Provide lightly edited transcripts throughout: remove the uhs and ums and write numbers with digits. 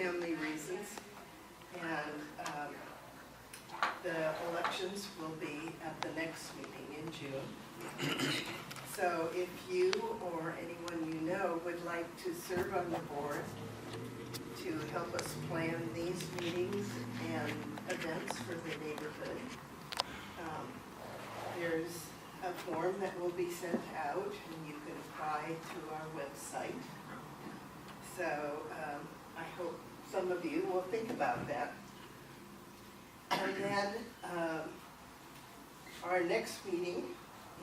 family reasons. And the elections will be at the next meeting in June. So if you or anyone you know would like to serve on the board to help us plan these meetings and events for the neighborhood, there's a form that will be sent out and you can apply through our website. So I hope some of you will think about that. And then our next meeting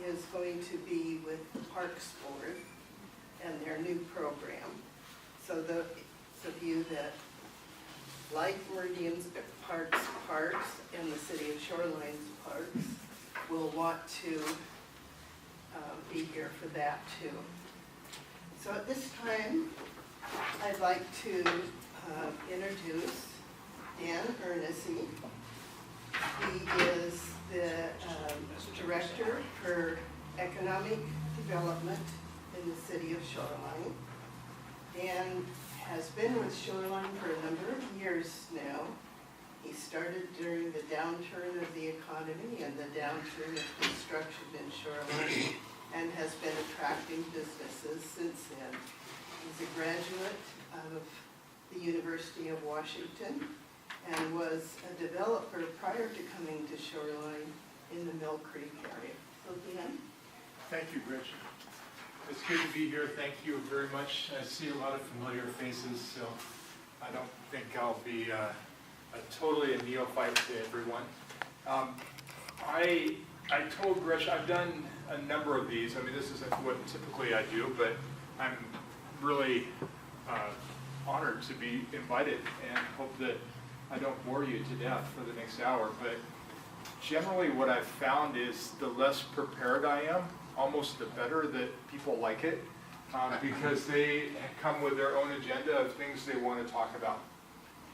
is going to be with the Parks Board and their new program. So those of you that like Meridian's parks and the City of Shoreline's parks will want to be here for that too. So at this time, I'd like to introduce Dan Ernessy. He is the Director for Economic Development in the City of Shoreline. Dan has been with Shoreline for a number of years now. He started during the downturn of the economy and the downturn of construction in Shoreline and has been attracting businesses since then. He's a graduate of the University of Washington and was a developer prior to coming to Shoreline in the Mill Creek area. So Dan? Thank you, Gretchen. It's good to be here. Thank you very much. I see a lot of familiar faces, so I don't think I'll be totally a neophyte to everyone. I told Gretchen, I've done a number of these. I mean, this isn't what typically I do, but I'm really honored to be invited and hope that I don't bore you to death for the next hour. But generally what I've found is the less prepared I am, almost the better that people like it, because they come with their own agenda of things they want to talk about.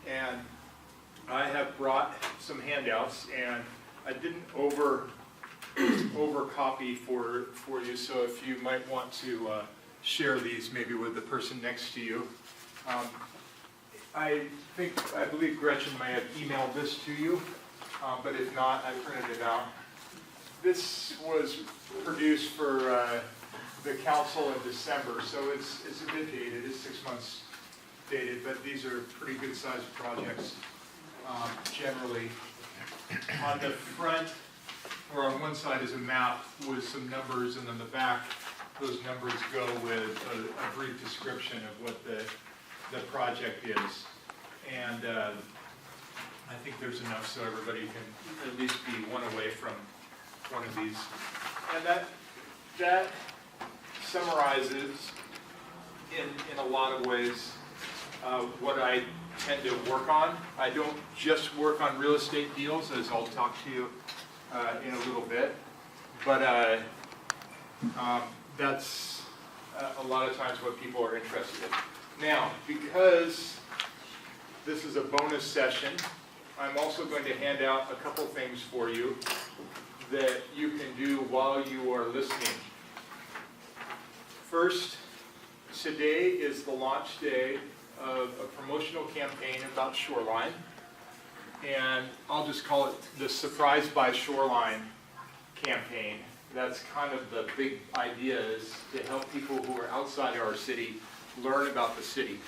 And I have brought some handouts, and I didn't over copy for you, so if you might want to share these maybe with the person next to you. I believe Gretchen may have emailed this to you, but if not, I printed it out. This was produced for the council in December, so it's a bit dated. It's 6 months dated, but these are pretty good sized projects generally. On the front, or on one side, is a map with some numbers, and on the back, those numbers go with a brief description of what the project is. And I think there's enough so everybody can at least be one away from one of these. And that summarizes in a lot of ways what I tend to work on. I don't just work on real estate deals, as I'll talk to you in a little bit, but that's a lot of times what people are interested in. Now, because this is a bonus session, I'm also going to hand out a couple things for you that you can do while you are listening. First, today is the launch day of a promotional campaign about Shoreline, and I'll just call it the Surprise by Shoreline campaign. That's kind of the big idea, is to help people who are outside our city learn about the city.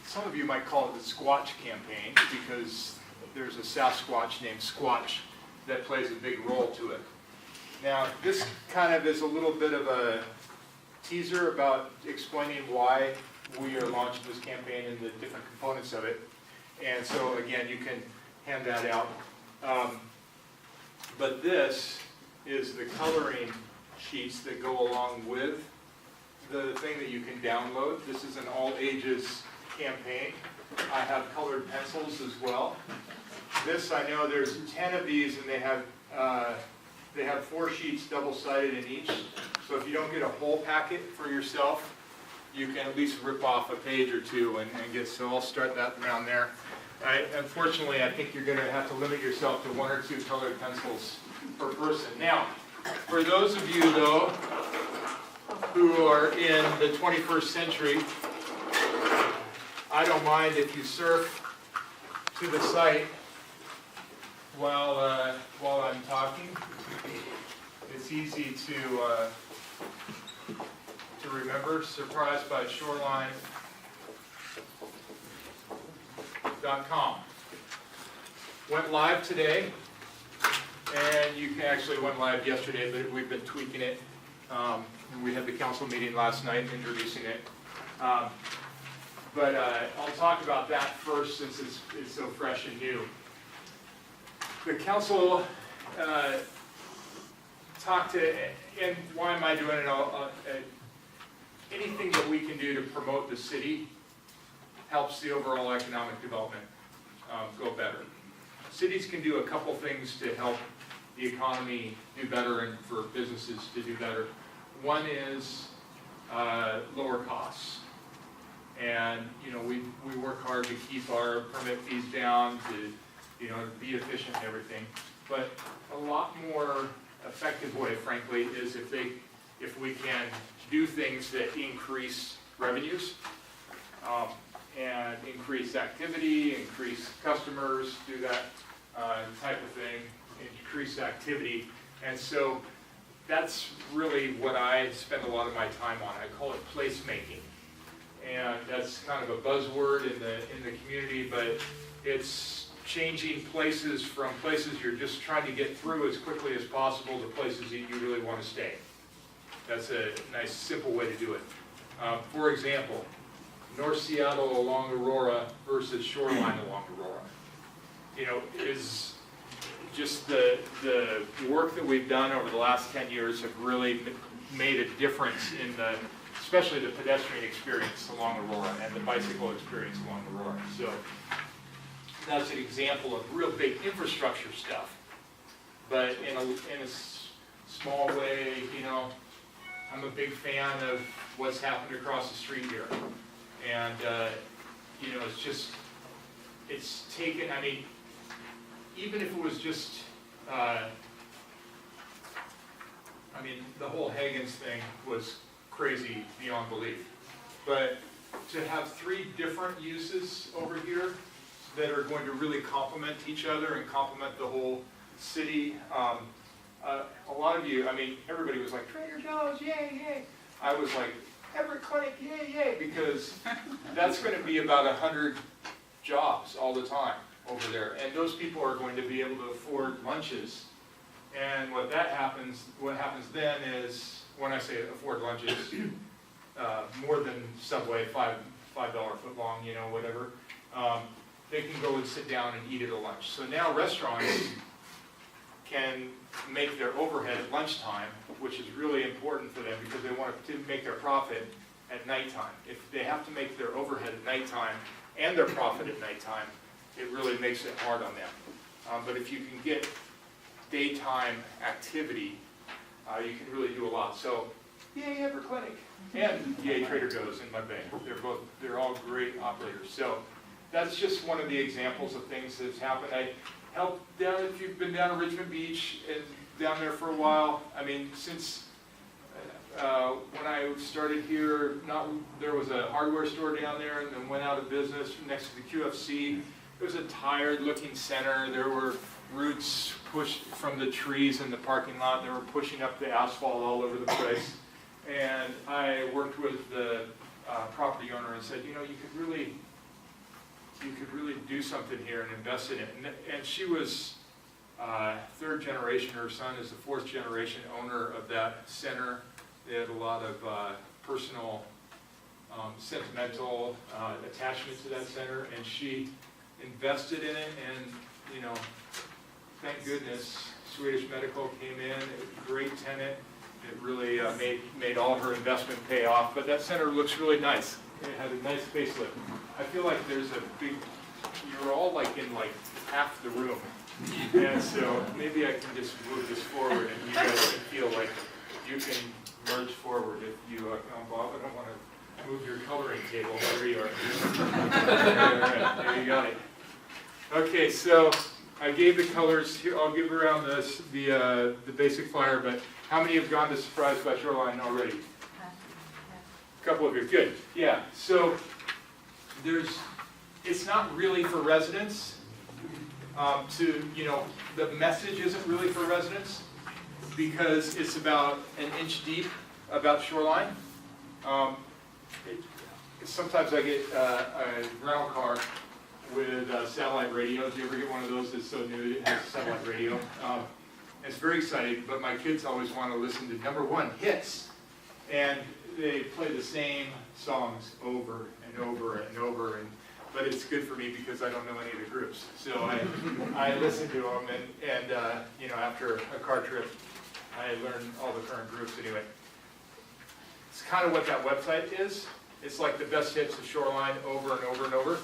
Some of you might call it the Squatch campaign, because there's a Sasquatch named Squatch that plays a big role to it. Now, this kind of is a little bit of a teaser about explaining why we are launching this campaign and the different components of it. And so, again, you can hand that out. But this is the coloring sheets that go along with the thing that you can download. This is an all-ages campaign. I have colored pencils as well. This, I know there's 10 of these, and they have 4 sheets double-sided in each. So if you don't get a whole packet for yourself, you can at least rip off a page or two and get, so I'll start that around there. Unfortunately, I think you're going to have to limit yourself to 1 or 2 colored pencils per person. Now, for those of you, though, who are in the 21st century, I don't mind if you surf to the site while I'm talking. It's easy to remember. Surprised by Shoreline.com. Went live today, and you can actually went live yesterday, but we've been tweaking it. We had the council meeting last night introducing it. But I'll talk about that first since it's so fresh and new. The council talked to, and why am I doing it? Anything that we can do to promote the city helps the overall economic development go better. Cities can do a couple things to help the economy do better and for businesses to do better. One is lower costs. And, you know, we work hard to keep our permit fees down, to, you know, be efficient and everything. But a lot more effective way, frankly, is if we can do things that increase revenues, and increase activity, increase customers, do that type of thing, increase activity. And so that's really what I spend a lot of my time on. I call it placemaking. And that's kind of a buzzword in the community, but it's changing places from places you're just trying to get through as quickly as possible to places that you really want to stay. That's a nice, simple way to do it. For example, North Seattle along Aurora versus Shoreline along Aurora. You know, is just the work that we've done over the last 10 years have really made a difference in especially the pedestrian experience along Aurora and the bicycle experience along Aurora. So that's an example of real big infrastructure stuff. But in a small way, you know, I'm a big fan of what's happened across the street here. And, you know, it's taken, I mean, even if it was just, the whole Hagen's thing was crazy beyond belief. But to have 3 different uses over here that are going to really complement each other and complement the whole city. A lot of you, I mean, everybody was like, Trader Joe's, yay, yay. I was like, Everett Clinic, yay, yay, because that's going to be about 100 jobs all the time over there. And those people are going to be able to afford lunches. And what happens then is, when I say afford lunches, more than Subway, $5 foot long, you know, whatever, they can go and sit down and eat at a lunch. So now restaurants can make their overhead at lunchtime, which is really important for them because they want to make their profit at nighttime. If they have to make their overhead at nighttime and their profit at nighttime, it really makes it hard on them. But if you can get daytime activity, you can really do a lot. So, yay, Everett Clinic, and yay, Trader Joe's in my bay. They're all great operators. So that's just one of the examples of things that's happened. I helped down, if you've been down to Richmond Beach and down there for a while, I mean, since when I started here, there was a hardware store down there and then went out of business next to the QFC. It was a tired-looking center. There were roots pushed from the trees in the parking lot. They were pushing up the asphalt all over the place. And I worked with the property owner and said, you know, you could really do something here and invest in it. And she was 3rd generation. Her son is the 4th generation owner of that center. They had a lot of personal, sentimental attachment to that center, and she invested in it. And you know, thank goodness, Swedish Medical came in. Great tenant. It really made all her investment pay off. But that center looks really nice. It had a nice facelift. I feel like there's a big, you're all like in like half the room. And so maybe I can just move this forward and you guys can feel like you can merge forward if you, Bob, I don't want to move your coloring table. There you are. There you got it. Okay, so I gave the colors here. I'll give around the basic flyer, but how many have gone to Surprised by Shoreline already? A couple of you, good. Yeah, so it's not really for residents. The message isn't really for residents because it's about an inch deep about shoreline. Sometimes I get a rental car with satellite radio. Do you ever get one of those that's so new it has a satellite radio? It's very exciting, but my kids always want to listen to number one hits. And they play the same songs over and over and over. But it's good for me because I don't know any of the groups. So I listen to them, and after a car trip, I learn all the current groups anyway. It's kind of what that website is. It's like the best hits of Shoreline over and over and over.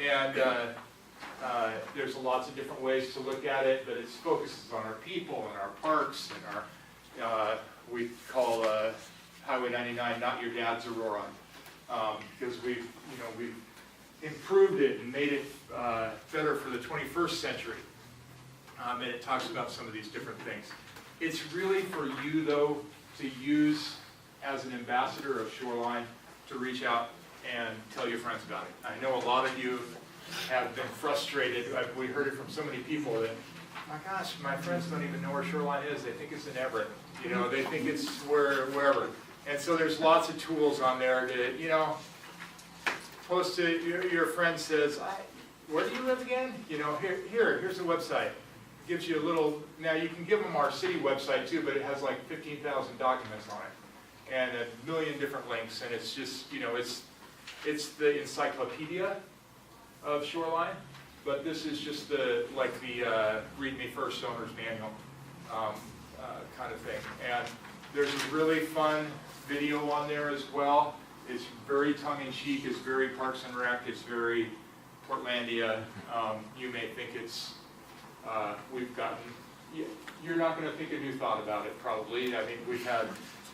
And there's lots of different ways to look at it, but it focuses on our people and our parks and our, we call Highway 99 not your dad's Aurora, because we've improved it and made it better for the 21st century. And it talks about some of these different things. It's really for you, though, to use as an ambassador of Shoreline to reach out and tell your friends about it. I know a lot of you have been frustrated. We heard it from so many people that, my gosh, my friends don't even know where Shoreline is. They think it's in Everett. They think it's wherever. And so there's lots of tools on there to, post to your friend says, where do you live again? Here's the website. It gives you a little, now you can give them our city website too, but it has like 15,000 documents on it and a million different links, and it's just, it's the encyclopedia of Shoreline, but this is just the Read Me First owner's manual kind of thing. And there's a really fun video on there as well. It's very tongue-in-cheek, it's very Parks and Rec, it's very Portlandia. You may think it's, you're not going to think a new thought about it probably. I mean, we've had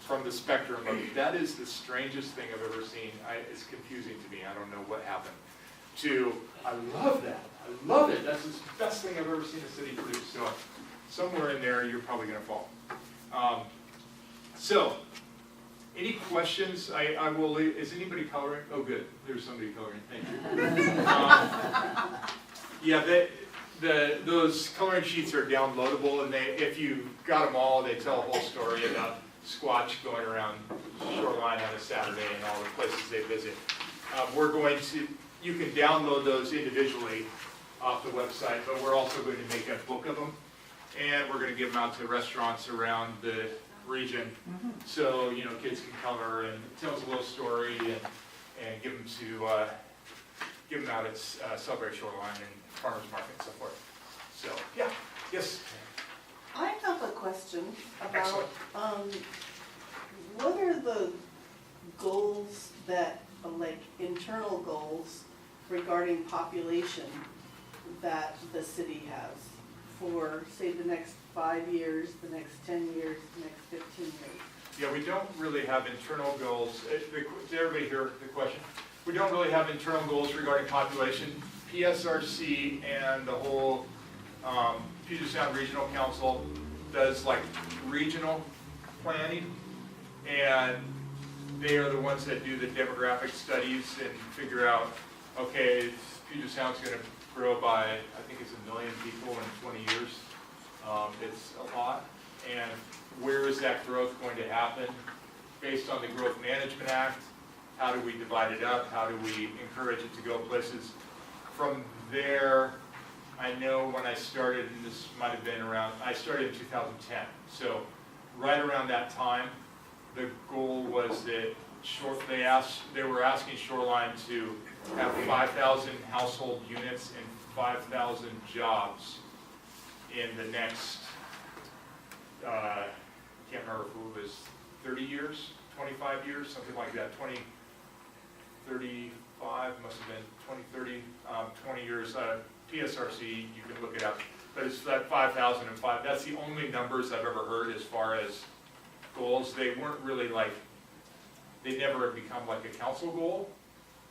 from the spectrum of, that is the strangest thing I've ever seen. It's confusing to me, I don't know what happened. To, I love that, I love it, that's the best thing I've ever seen a city produce. So somewhere in there you're probably going to fall. So, any questions? I will leave. Is anybody coloring? Oh, good. There's somebody coloring. Thank you. Those coloring sheets are downloadable, and if you got them all, they tell a whole story about Squatch going around Shoreline on a Saturday and all the places they visit. You can download those individually off the website, but we're also going to make a book of them, and we're going to give them out to restaurants around the region, so kids can color, and it tells a little story, and give them out at Celebrate Shoreline and Farmers Market and so forth. So yeah, yes. I have a question about Excellent. What are the goals that, like internal goals regarding population that the city has for, say, the next 5 years, the next 10 years, the next 15 years? Yeah, we don't really have internal goals. Did everybody hear the question? We don't really have internal goals regarding population. PSRC and the whole Puget Sound Regional Council does like regional planning, and they are the ones that do the demographic studies and figure out, okay, Puget Sound's going to grow by, I think it's 1 million people in 20 years. It's a lot. And where is that growth going to happen? Based on the Growth Management Act, how do we divide it up? How do we encourage it to go places? From there, I know when I started, and this might have been around, I started in 2010. So right around that time, the goal was that they were asking Shoreline to have 5,000 household units and 5,000 jobs in the next, can't remember if it was 30 years, 25 years, something like that, 35, must have been 20, 30, 20 years. PSRC, you can look it up, but it's that 5,005. That's the only numbers I've ever heard as far as goals. They weren't really they never become like a council goal.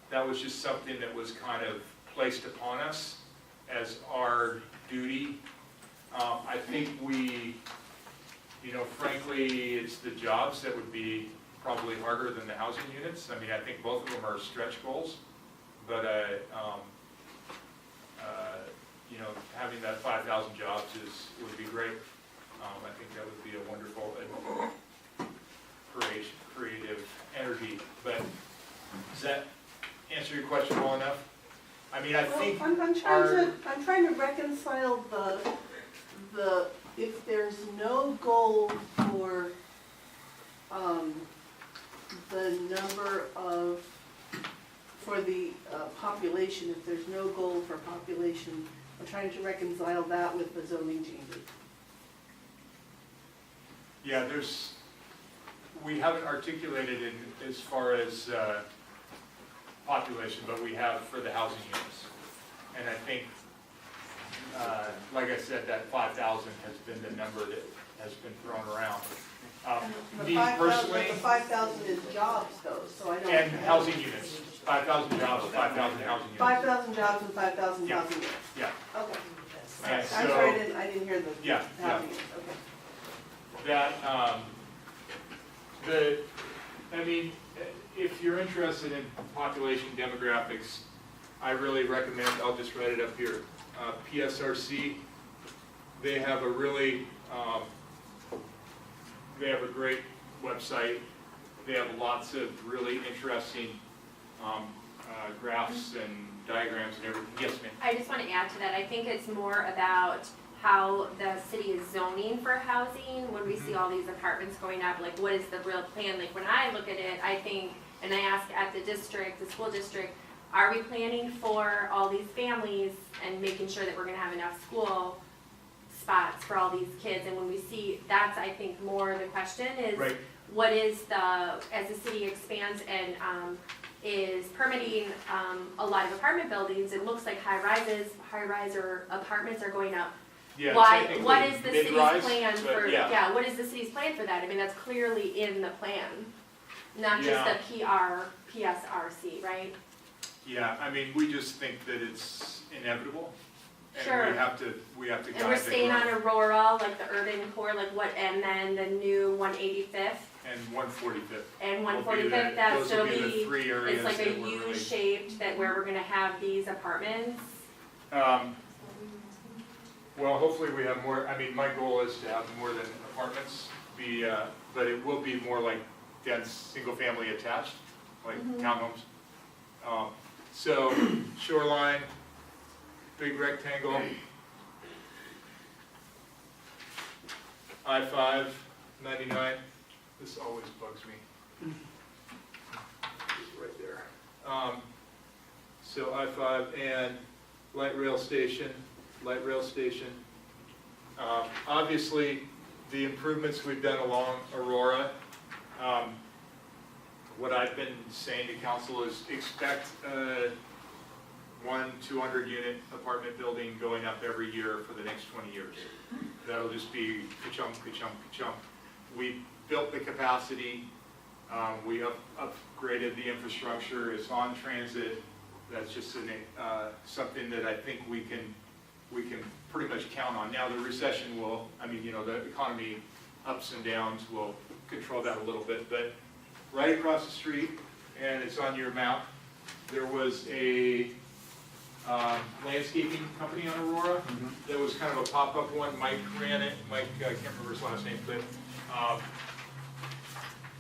That was just something that was kind of placed upon us as our duty. I think we, frankly, it's the jobs that would be probably harder than the housing units. I mean, I think both of them are stretch goals, but you know, having that 5,000 jobs would be great. I think that would be a wonderful creative energy. But does that answer your question well enough? I mean, I think I'm trying to reconcile the, if there's no goal for, the number of, for the population, if there's no goal for population, I'm trying to reconcile that with the zoning changes. yeah, we haven't articulated it as far as population, but we have for the housing units. And I think, like I said, that 5,000 has been the number that has been thrown around. Me personally, The 5,000 is jobs though, so I don't. and housing units, 5,000 jobs, 5,000 housing units. 5,000 jobs and 5,000 Yeah. housing units. Yeah, Okay. and I'm sorry, so I didn't hear the Yeah, yeah. housing units, okay. that, I mean, if you're interested in population demographics, I really recommend, I'll just write it up here, PSRC. They have a really, they have a great website. They have lots of really interesting graphs and diagrams and everything. Yes, ma'am? I just want to add to that, I think it's more about how the city is zoning for housing. When we see all these apartments going up, like what is the real plan? Like when I look at it, I think, and I ask at the district, the school district, are we planning for all these families and making sure that we're gonna have enough school spots for all these kids? And when we see, that's, I think, more the question is, Right. what is the, as the city expands and is permitting a lot of apartment buildings, it looks like high-rise or apartments are going up. Yeah, Why, technically what is the city's mid-rise, plan but for, yeah. yeah, what is the city's plan for that? I mean, that's clearly in the plan, not just Yeah. the PSRC, right? Yeah, I mean, we just think that it's inevitable. And Sure. we have to guide And we're the staying on growth. Aurora, like the urban core, like what, and then the new 185th And 145th. and will be 145th, the- that's, those it'll will be the be, three areas it's like a that we're really- U-shaped that where we're gonna have these apartments. Well, hopefully we have more, I mean, my goal is to have more than apartments be, but it will be more like dense, single-family attached, like townhomes. So shoreline, big rectangle, I-5, 99, this always bugs me. It's right there. So I-5 and light rail station. Obviously, the improvements we've done along Aurora, what I've been saying to council is expect 200 unit apartment building going up every year for the next 20 years. That'll just be ka-chunk, ka-chunk, ka-chunk. We built the capacity, we upgraded the infrastructure, it's on transit. That's just something that I think we can pretty much count on. Now the recession will, I mean, you know, the economy ups and downs will control that a little bit, but right across the street, and it's on your map, there was a landscaping company on Aurora that was kind of a pop-up one. Mike ran it. Mike, I can't remember his last name, but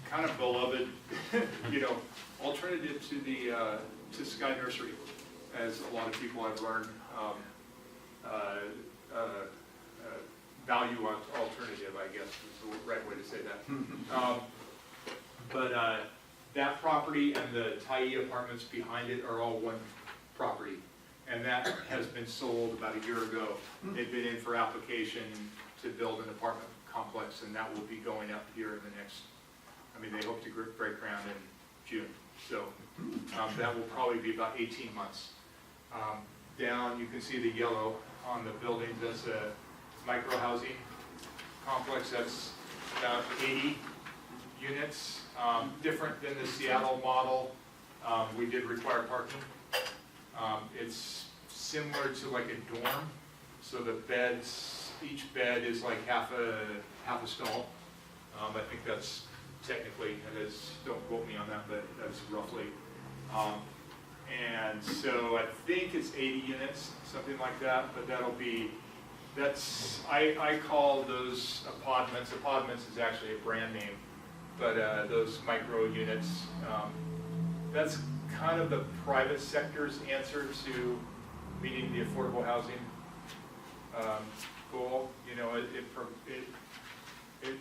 kind of beloved, you know, alternative to the to Sky Nursery, as a lot of people have learned. Value alternative, I guess, is the right way to say that. But that property and the Tyee apartments behind it are all one property. And that has been sold about a year ago. They've been in for application to build an apartment complex, and that will be going up here in the next, I mean, they hope to break ground in June. So that will probably be about 18 months. Down, you can see the yellow on the buildings. That's a micro housing complex. That's about 80 units. Different than the Seattle model. We did require parking. It's similar to like a dorm. So the beds, each bed is like half a stall. I think that's technically, that is, don't quote me on that, but that's roughly. And so I think it's 80 units, something like that, but I call those apartments is actually a brand name, but those micro units, that's kind of the private sector's answer to meeting the affordable housing goal. You know,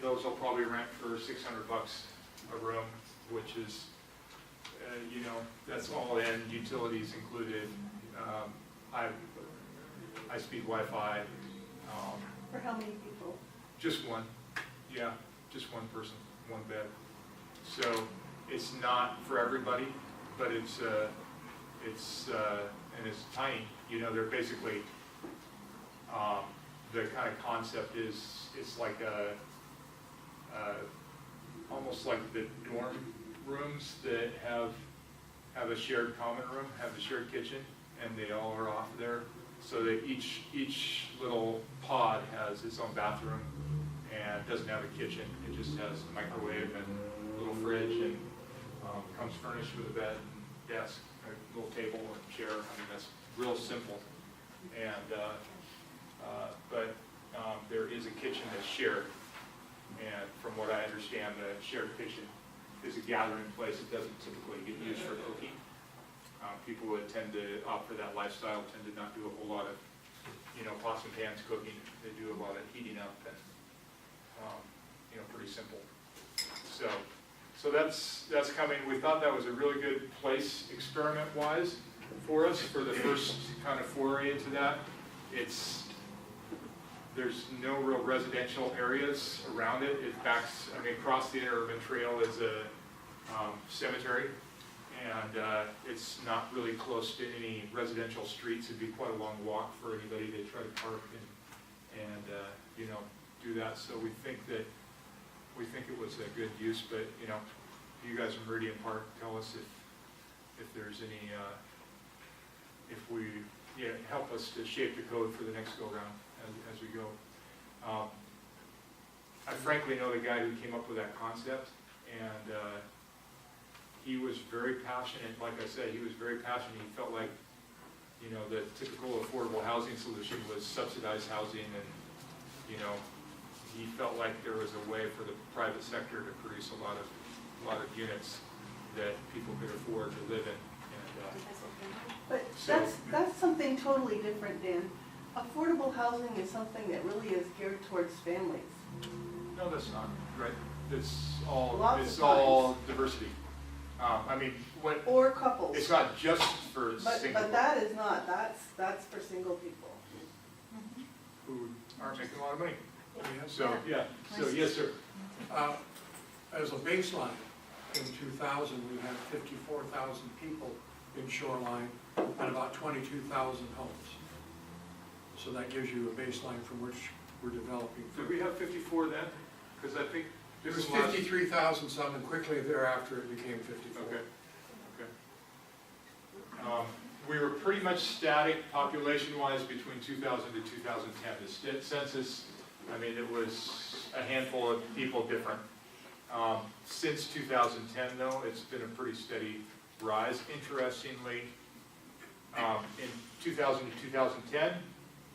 those will probably rent for $600 a room, which is, you know, that's all in, utilities included, high-speed Wi-Fi. For how many people? Just one, yeah, just one person, one bed. So it's not for everybody, but it's tiny. You know, they're basically, the kind of concept is, it's like almost like the dorm rooms that have a shared common room, have a shared kitchen, and they all are off there. So that each little pod has its own bathroom and doesn't have a kitchen. It just has a microwave and a little fridge, and comes furnished with a bed and desk, a little table and chair. I mean, that's real simple. And but there is a kitchen that's shared. And from what I understand, the shared kitchen is a gathering place. It doesn't typically get used for cooking. People who tend to opt for that lifestyle tend to not do a whole lot of, you know, pots and pans cooking. They do a lot of heating up and, you know, pretty simple. So that's coming. We thought that was a really good place, experiment-wise, for us for the first kind of foray into that. There's no real residential areas around it. It backs, I mean, across the interurban trail is a cemetery, and it's not really close to any residential streets. It'd be quite a long walk for anybody to try to park and you know, do that. So we think it was a good use, but you know, you guys in Meridian Park, tell us if there's any, if we, yeah, help us to shape the code for the next go round as we go. I frankly know the guy who came up with that concept, and he was very passionate. Like I said, he was very passionate. He felt like, you know, the typical affordable housing solution was subsidized housing, and you know, he felt like there was a way for the private sector to produce a lot of units that people could afford to live in. And, But So- that's something totally different, Dan. Affordable housing is something that really is geared towards families. no, that's not right. It's all Lots of all diversity. I mean, Or couples. it's not just for single But that is not, that's for single people. who aren't making a lot of money. Yes. So yeah. So yes, sir. As a baseline, in 2000, we had 54,000 people in Shoreline and about 22,000 homes. So that gives you a baseline from which we're developing. Did we have 54 then? Because I think It this was is last- 53,000 some, and quickly thereafter it became 54. Okay. We were pretty much static population-wise between 2000 to 2010. The census, I mean, it was a handful of people different. Since 2010, though, it's been a pretty steady rise. Interestingly, in 2000 to 2010,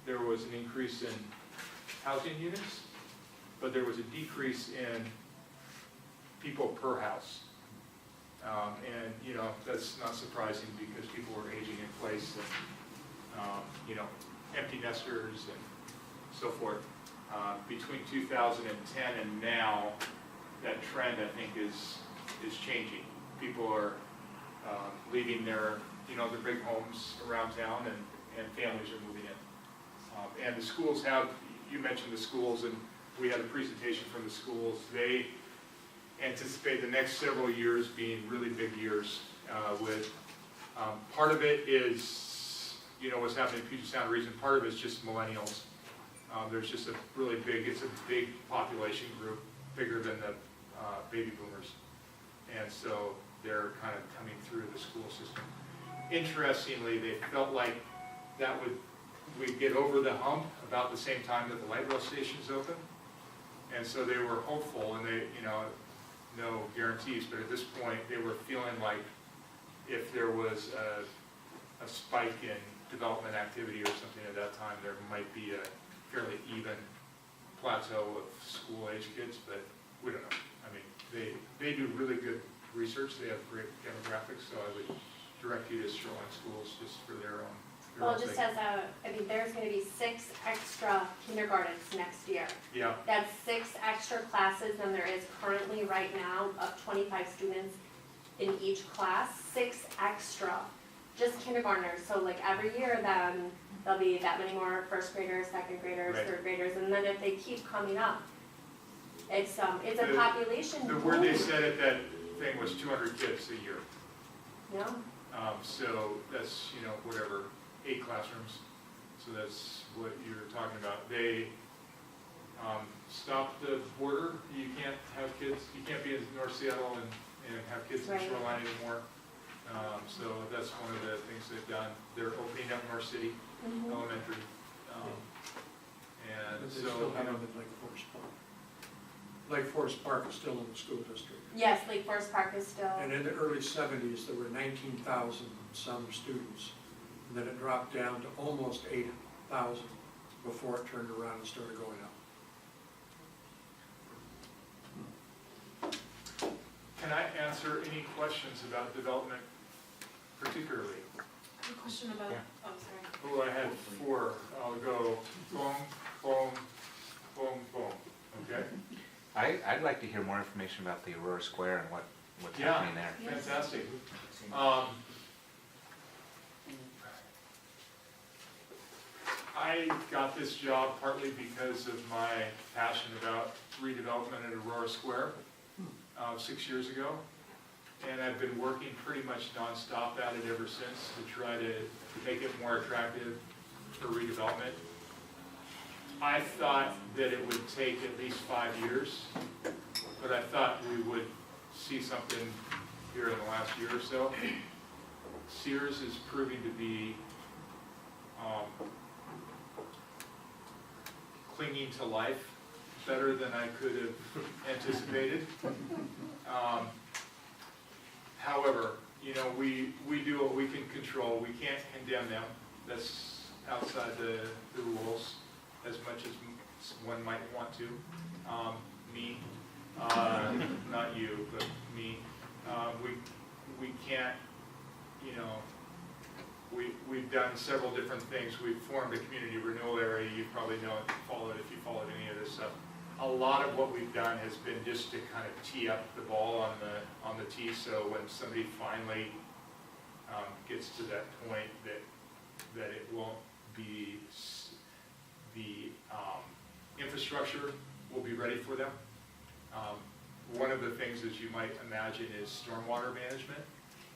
there was an increase in housing units, but there was a decrease in people per house. And, you know, that's not surprising because people were aging in place and, you know, empty nesters and so forth. Between 2010 and now, that trend, I think, is changing. People are leaving their, you know, their big homes around town, and families are moving in. And the schools have, you mentioned the schools, and we had a presentation from the schools. They anticipate the next several years being really big years with, part of it is, you know, what's happening in Puget Sound region. Part of it is just millennials. There's just a really big, it's a big population group, bigger than the baby boomers. And so they're kind of coming through the school system. Interestingly, they felt like we'd get over the hump about the same time that the light rail stations open. And so they were hopeful, and they, you know, no guarantees, but at this point they were feeling like if there was a spike in development activity or something at that time, there might be a fairly even plateau of school-age kids, but we don't know. I mean, they do really good research, they have great demographics, so I would direct you to Shoreline Schools just for their own. Well, just as there's gonna be 6 extra kindergartens next year. Yeah, That's 6 extra classes than there is currently right now of 25 students in each class, 6 extra, just kindergartners. So like every year then there'll be that many more first graders, second graders, Right. third graders, and then if they keep coming up, it's a The- population. the word they boom, said at that thing was 200 kids a year. you know? So that's, whatever, 8 classrooms. So that's what you're talking about. They stopped the border. You can't have kids, you can't be in North Seattle and have kids in Right. Shoreline anymore. So that's one of the things they've done. They're opening up North City Mhm. Elementary. And But they so, still have them at Lake Forest Park. Lake Forest Park is still in the school district. Yes, Lake Forest Park is still, And in the early 70s, there were 19,000 some students. And then it dropped down to almost 8,000 before it turned around and started going up. can I answer any questions about development particularly? A question about, Yeah. oh, sorry. Oh, I had 4. I'll go boom, boom, boom, boom. Okay? I'd like to hear more information about the Aurora Square and what's Yeah. happening there. Yes. Fantastic. I got this job partly because of my passion about redevelopment at Aurora Square 6 years ago. And I've been working pretty much nonstop at it ever since to try to make it more attractive for redevelopment. I thought that it would take at least 5 years, but I thought we would see something here in the last year or so. Sears is proving to be clinging to life better than I could have anticipated. However, we do what we can control. We can't condemn them. That's outside the rules as much as one might want to. Me, not you, but me. We can't, we've done several different things. We've formed a community renewal area. You probably know it, if you followed any of this stuff. A lot of what we've done has been just to kind of tee up the ball on the tee, so when somebody finally gets to that point that it won't be, the infrastructure will be ready for them. One of the things, as you might imagine, is stormwater management.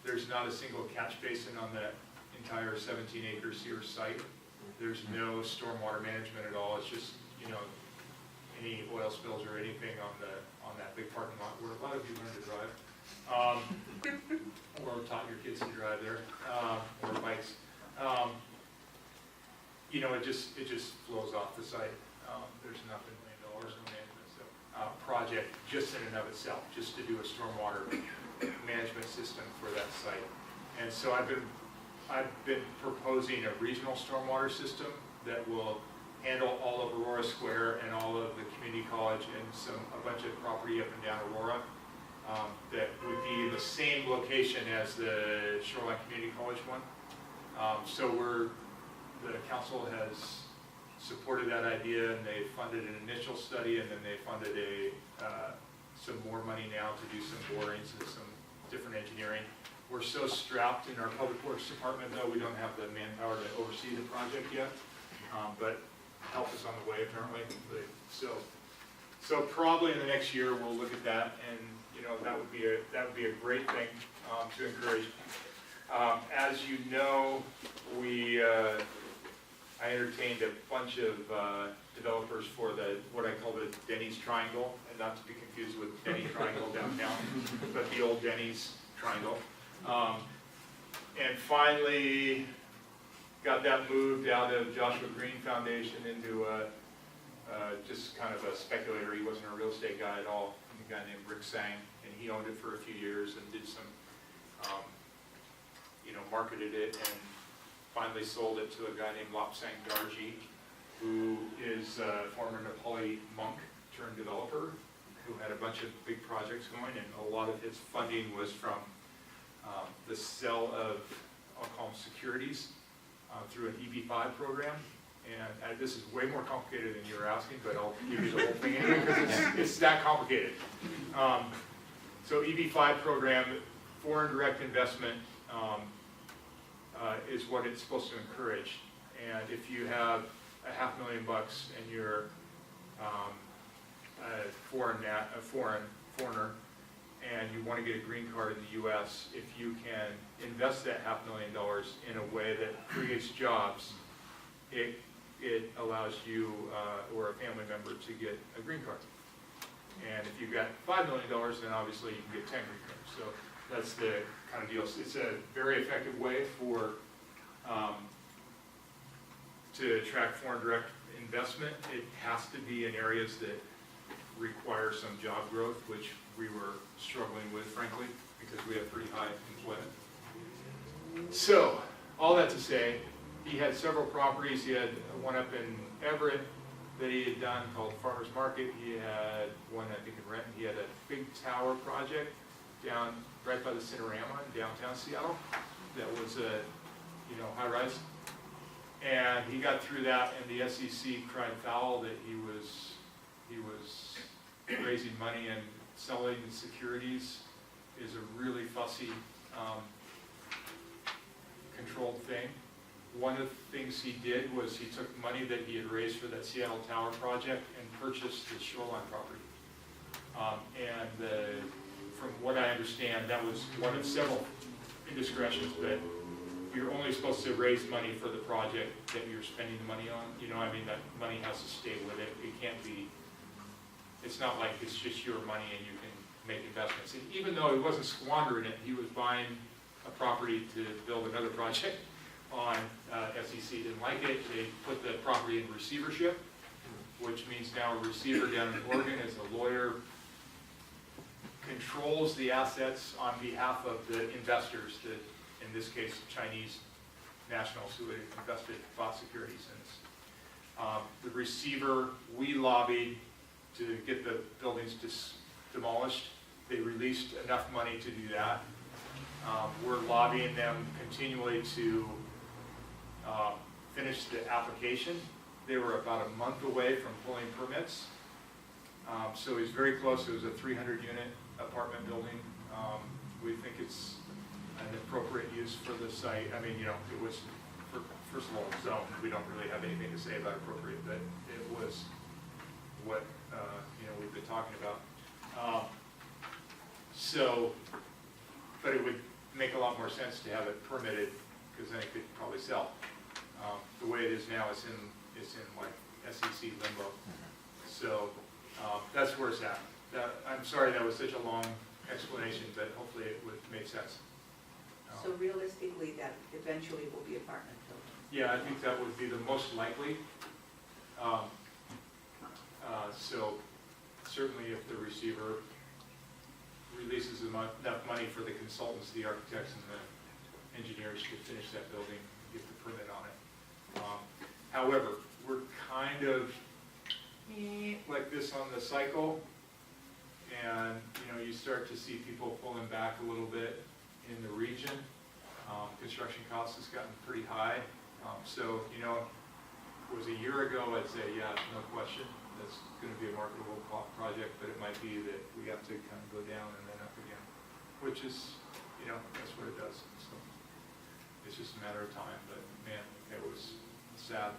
There's not a single catch basin on that entire 17-acre Sears site. There's no stormwater management at all. It's just, any oil spills or anything on that big parking lot where a lot of you learn to drive, or taught your kids to drive there, or bikes. It just flows off the site. There's nothing, $1 million, no management. So, project just in and of itself, just to do a stormwater management system for that site. And so I've been proposing a regional stormwater system that will handle all of Aurora Square and all of the community college and a bunch of property up and down Aurora that would be in the same location as the Shoreline Community College one. So the council has supported that idea, and they funded an initial study, and then they funded some more money now to do some borings and some different engineering. We're so strapped in our public works department, though, we don't have the manpower to oversee the project yet, but help is on the way apparently. So probably in the next year we'll look at that, and that would be a great thing to encourage. As you know, I entertained a bunch of developers for what I call the Denny's Triangle, and not to be confused with Denny Triangle downtown, but the old Denny's Triangle. And finally got that moved out of Joshua Green Foundation into just kind of a speculator. He wasn't a real estate guy at all. A guy named Rick Sang, and he owned it for a few years and did some, marketed it and finally sold it to a guy named Lopsang Darji, who is a former Nepali monk turned developer, who had a bunch of big projects going, and a lot of his funding was from the sale of, I'll call them securities, through an EB-5 program. And this is way more complicated than you were asking, but I'll give you the whole thing anyway, because it's that complicated. So EB-5 program, foreign direct investment, is what it's supposed to encourage. And if you have $500,000 and you're a foreigner, and you want to get a green card in the U.S., if you can invest that $500,000 in a way that creates jobs, it allows you or a family member to get a green card. And if you've got $5 million, then obviously you can get 10 green cards. So that's the kind of deal. It's a very effective way for to attract foreign direct investment. It has to be in areas that require some job growth, which we were struggling with, frankly, because we have pretty high employment. So, all that to say, he had several properties. He had one up in Everett that he had done called Farmers Market. He had one, I think, in Renton. He had a big tower project down right by the Cinerama in downtown Seattle that was a high rise. And he got through that, and the SEC cried foul that he was raising money and selling securities is a really fussy, controlled thing. One of the things he did was he took money that he had raised for that Seattle Tower project and purchased the shoreline property. From what I understand, that was one of several indiscretions, but you're only supposed to raise money for the project that you're spending the money on. That money has to stay with it. It can't be, it's not like it's just your money and you can make investments. And even though he wasn't squandering it, he was buying a property to build another project on. SEC didn't like it. They put the property in receivership, which means now a receiver down in Oregon is a lawyer, controls the assets on behalf of the investors, that in this case Chinese nationals who had bought securities in this. The receiver, we lobbied to get the buildings demolished. They released enough money to do that. We're lobbying them continually to finish the application. They were about a month away from pulling permits. So he's very close. It was a 300-unit apartment building. We think it's an appropriate use for the site. It was, first of all, zoned. We don't really have anything to say about appropriate, but it was what we've been talking about. But it would make a lot more sense to have it permitted, because then it could probably sell. The way it is now, it's in like SEC limbo. So that's where it's at. I'm sorry that was such a long explanation, but hopefully it would make sense. So realistically, that eventually will be apartment buildings? Yeah, I think that would be the most likely. So certainly if the receiver releases enough money for the consultants, the architects and the engineers to finish that building, get the permit on it. However, we're kind of like this on the cycle, and you start to see people pulling back a little bit in the region. Construction costs has gotten pretty high. So it was a year ago, I'd say, yeah, no question, that's going to be a marketable project, but it might be that we have to kind of go down and then up again, which is, that's what it does. So it's just a matter of time, but man, it was sad.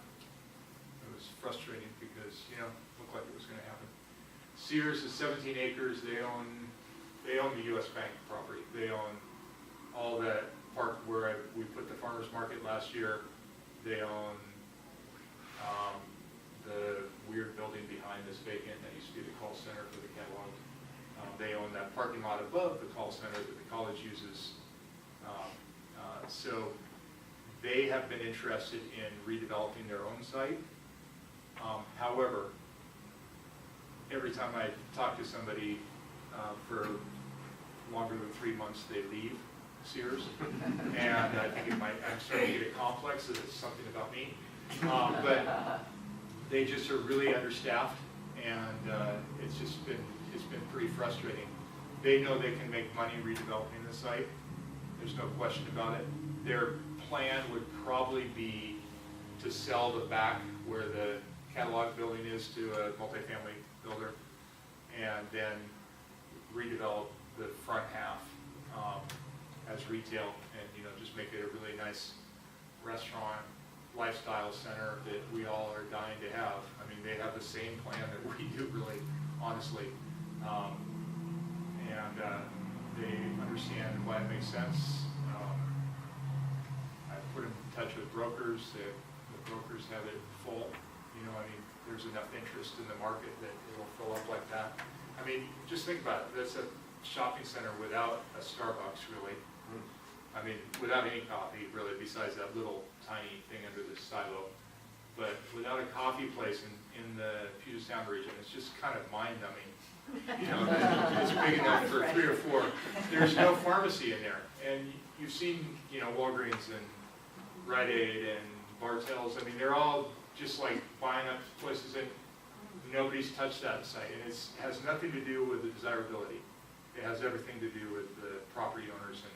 It was frustrating because, it looked like it was going to happen. Sears is 17 acres. They own the U.S. Bank property. They own all that park where we put the farmers market last year. They own the weird building behind this vacant that used to be the call center for the catalog. They own that parking lot above the call center that the college uses. So they have been interested in redeveloping their own site. However, every time I talk to somebody for longer than 3 months, they leave. Sears. And I think I'm starting to get it complex, that it's something about me. But they just are really understaffed, and it's been pretty frustrating. They know they can make money redeveloping the site. There's no question about it. Their plan would probably be to sell the back where the catalog building is to a multifamily builder, and then redevelop the front half as retail, and just make it a really nice restaurant lifestyle center that we all are dying to have. I mean, they have the same plan that we do, really, honestly, and they understand why it makes sense. I put them in touch with brokers. The brokers have it full. I mean, there's enough interest in the market that it will fill up like that. I mean, just think about it. That's a shopping center without a Starbucks, really. I mean, without any coffee, really, besides that little tiny thing under the silo. But without a coffee place in the Puget Sound region, it's just kind of mind-numbing. It's big enough for 3 or 4. There's no pharmacy in there. And you've seen, Walgreens and Rite Aid and Bartell's. I mean, they're all just like buying up places, and nobody's touched that site. And it has nothing to do with the desirability. It has everything to do with the property owners and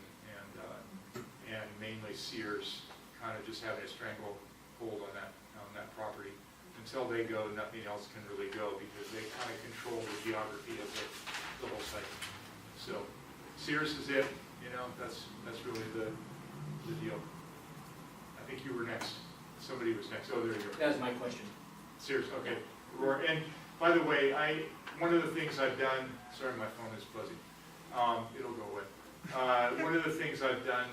mainly Sears kind of just having a stranglehold on that property. Until they go, nothing else can really go, because they kind of control the geography of the whole site. So Sears is it. That's really the deal. I think you were next. Somebody was next. Oh, there you go. That was my question. Sears, okay. And by the way, one of the things I've done, sorry my phone is fuzzy, it'll go away. One of the things I've done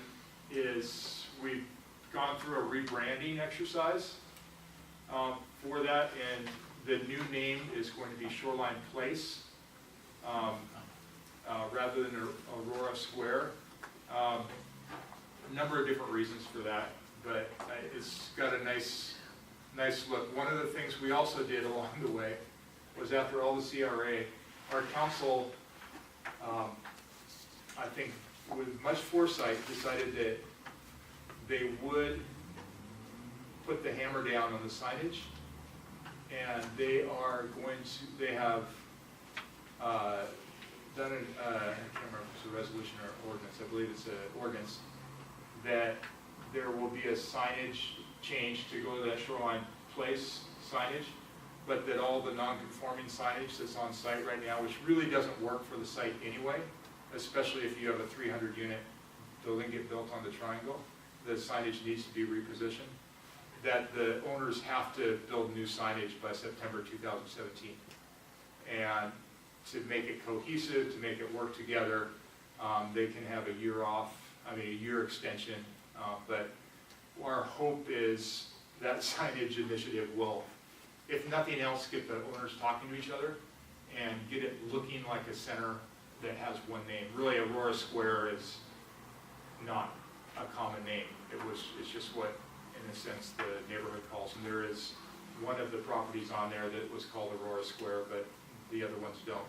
is we've gone through a rebranding exercise for that, and the new name is going to be Shoreline Place rather than Aurora Square. A number of different reasons for that, but it's got a nice look. One of the things we also did along the way was, after all the CRA, our council, I think with much foresight, decided that they would put the hammer down on the signage, and they have done I can't remember if it's a resolution or ordinance, I believe it's an ordinance, that there will be a signage change to go to that Shoreline Place signage, but that all the non-conforming signage that's on site right now, which really doesn't work for the site anyway, especially if you have a 300-unit building get built on the triangle, the signage needs to be repositioned, that the owners have to build new signage by September 2017. And to make it cohesive, to make it work together, they can have a year extension, but our hope is that signage initiative will, if nothing else, get the owners talking to each other and get it looking like a center that has one name. Really, Aurora Square is not a common name. It's just what, in a sense, the neighborhood calls. And there is one of the properties on there that was called Aurora Square, but the other ones don't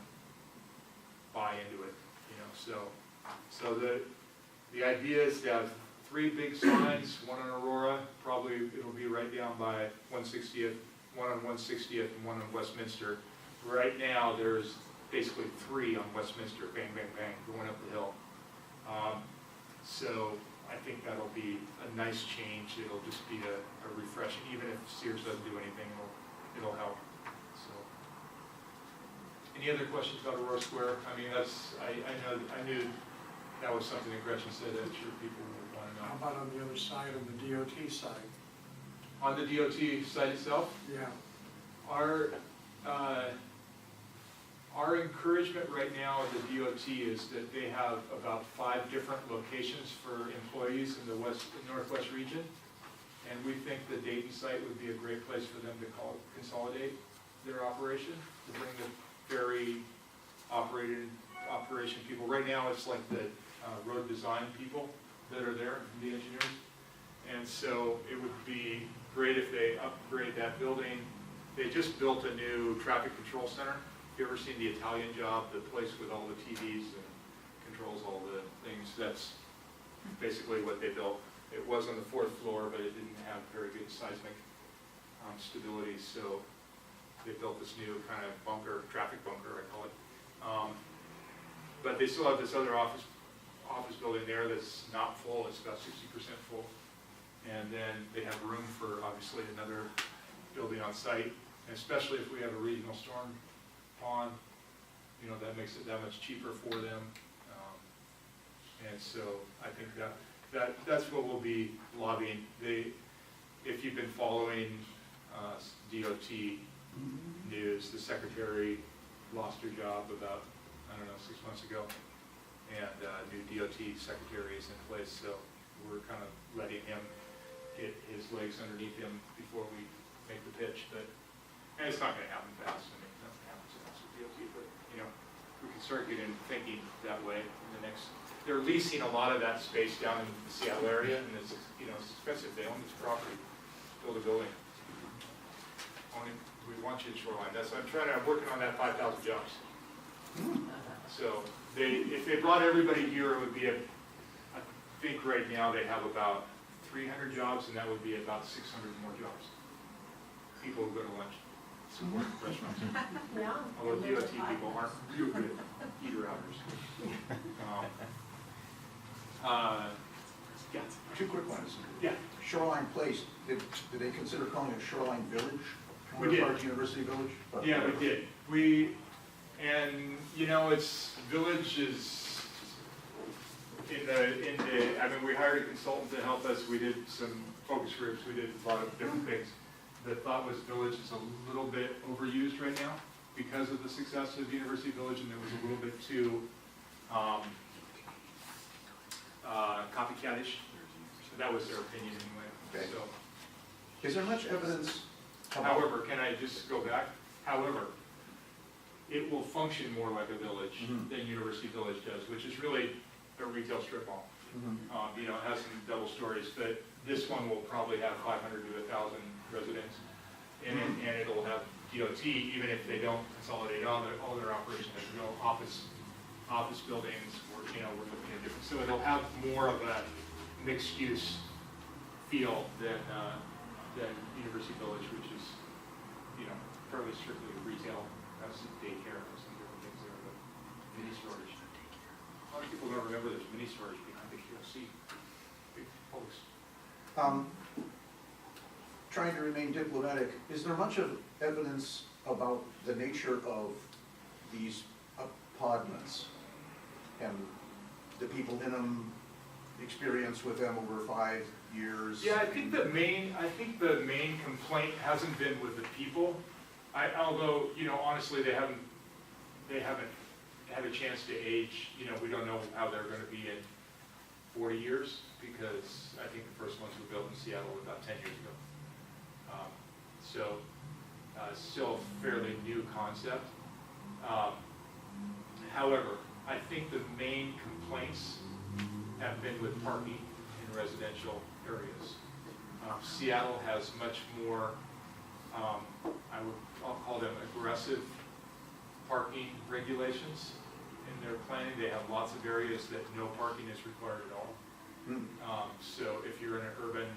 buy into it. So the idea is to have 3 big signs, one on Aurora, probably it'll be right down by 160th, one on 160th and one on Westminster. Right now, there's basically 3 on Westminster, bang, bang, bang, going up the hill. So I think that'll be a nice change. It'll just be a refreshing, even if Sears doesn't do anything, it'll help. So, any other questions about Aurora Square? I mean, I knew that was something that Gretchen said that I'm sure people would want to know. How about on the other side, on the DOT side? On the DOT site itself, Yeah. our encouragement right now at the DOT is that they have about 5 different locations for employees in the northwest region, and we think the Dayton site would be a great place for them to consolidate their operation, to bring the ferry operation people. Right now, it's like the road design people that are there, the engineers, and so it would be great if they upgrade that building. They just built a new traffic control center. If you ever seen the Italian Job, the place with all the TVs and controls all the things, that's basically what they built. It was on the 4th floor, but it didn't have very good seismic stability, so they built this new kind of bunker, traffic bunker, I call it. But they still have this other office building there that's not full, it's about 60% full. And then they have room for, obviously, another building on site, and especially if we have a regional storm pond, you know, that makes it that much cheaper for them. And so I think that's what we'll be lobbying. If you've been following DOT news, the secretary lost her job about, I don't know, 6 months ago, and new DOT secretary is in place, so we're kind of letting him get his legs underneath him before we make the pitch. And it's not going to happen fast. I mean, nothing happens fast with DOT, but you know, we can start getting thinking that way in the next. They're leasing a lot of that space down in the Seattle area, and it's, you know, it's expensive. They own this property, build a building. We want you in Shoreline. That's what I'm working on that 5,000 jobs. So if they brought everybody here, it would be I think right now they have about 300 jobs, and that would be about 600 more jobs. People who go to lunch, support restaurants. Yeah. Although DOT people aren't real good eater-outers. Yeah. Two quick ones. Yeah. Shoreline Place, did they consider calling it Shoreline Village? We did. Park University Village? Yeah, we did. And you know, Village is I mean, we hired a consultant to help us. We did some focus groups. We did a lot of different things. The thought was Village is a little bit overused right now because of the success of University Village, and it was a little bit too copycatish. So that was their opinion anyway. Okay. So, Is there much evidence? however, can I just go back? However, it will function more like a village than University Village does, which is really a retail strip mall. You know, it has some double stories, but this one will probably have 500 to 1,000 residents, and it'll have DOT, even if they don't consolidate all their operations, you know, office buildings, you know, we're looking at different, so it'll have more of a mixed use feel than University Village, which is, you know, fairly strictly retail, has some daycare and some different things there, but mini storage. A lot of people don't remember there's mini storage behind the QFC. Big folks. Trying to remain diplomatic, is there much of evidence about the nature of these apartments and the people in them, experience with them over 5 years? Yeah, I think the main complaint hasn't been with the people. Although, you know, honestly, they haven't had a chance to age. You know, we don't know how they're going to be in 40 years, because I think the first ones were built in Seattle about 10 years ago. Still a fairly new concept. However, I think the main complaints have been with parking in residential areas. Seattle has much more, I'll call them aggressive parking regulations in their planning. They have lots of areas that no parking is required at all. So if you're in an urban,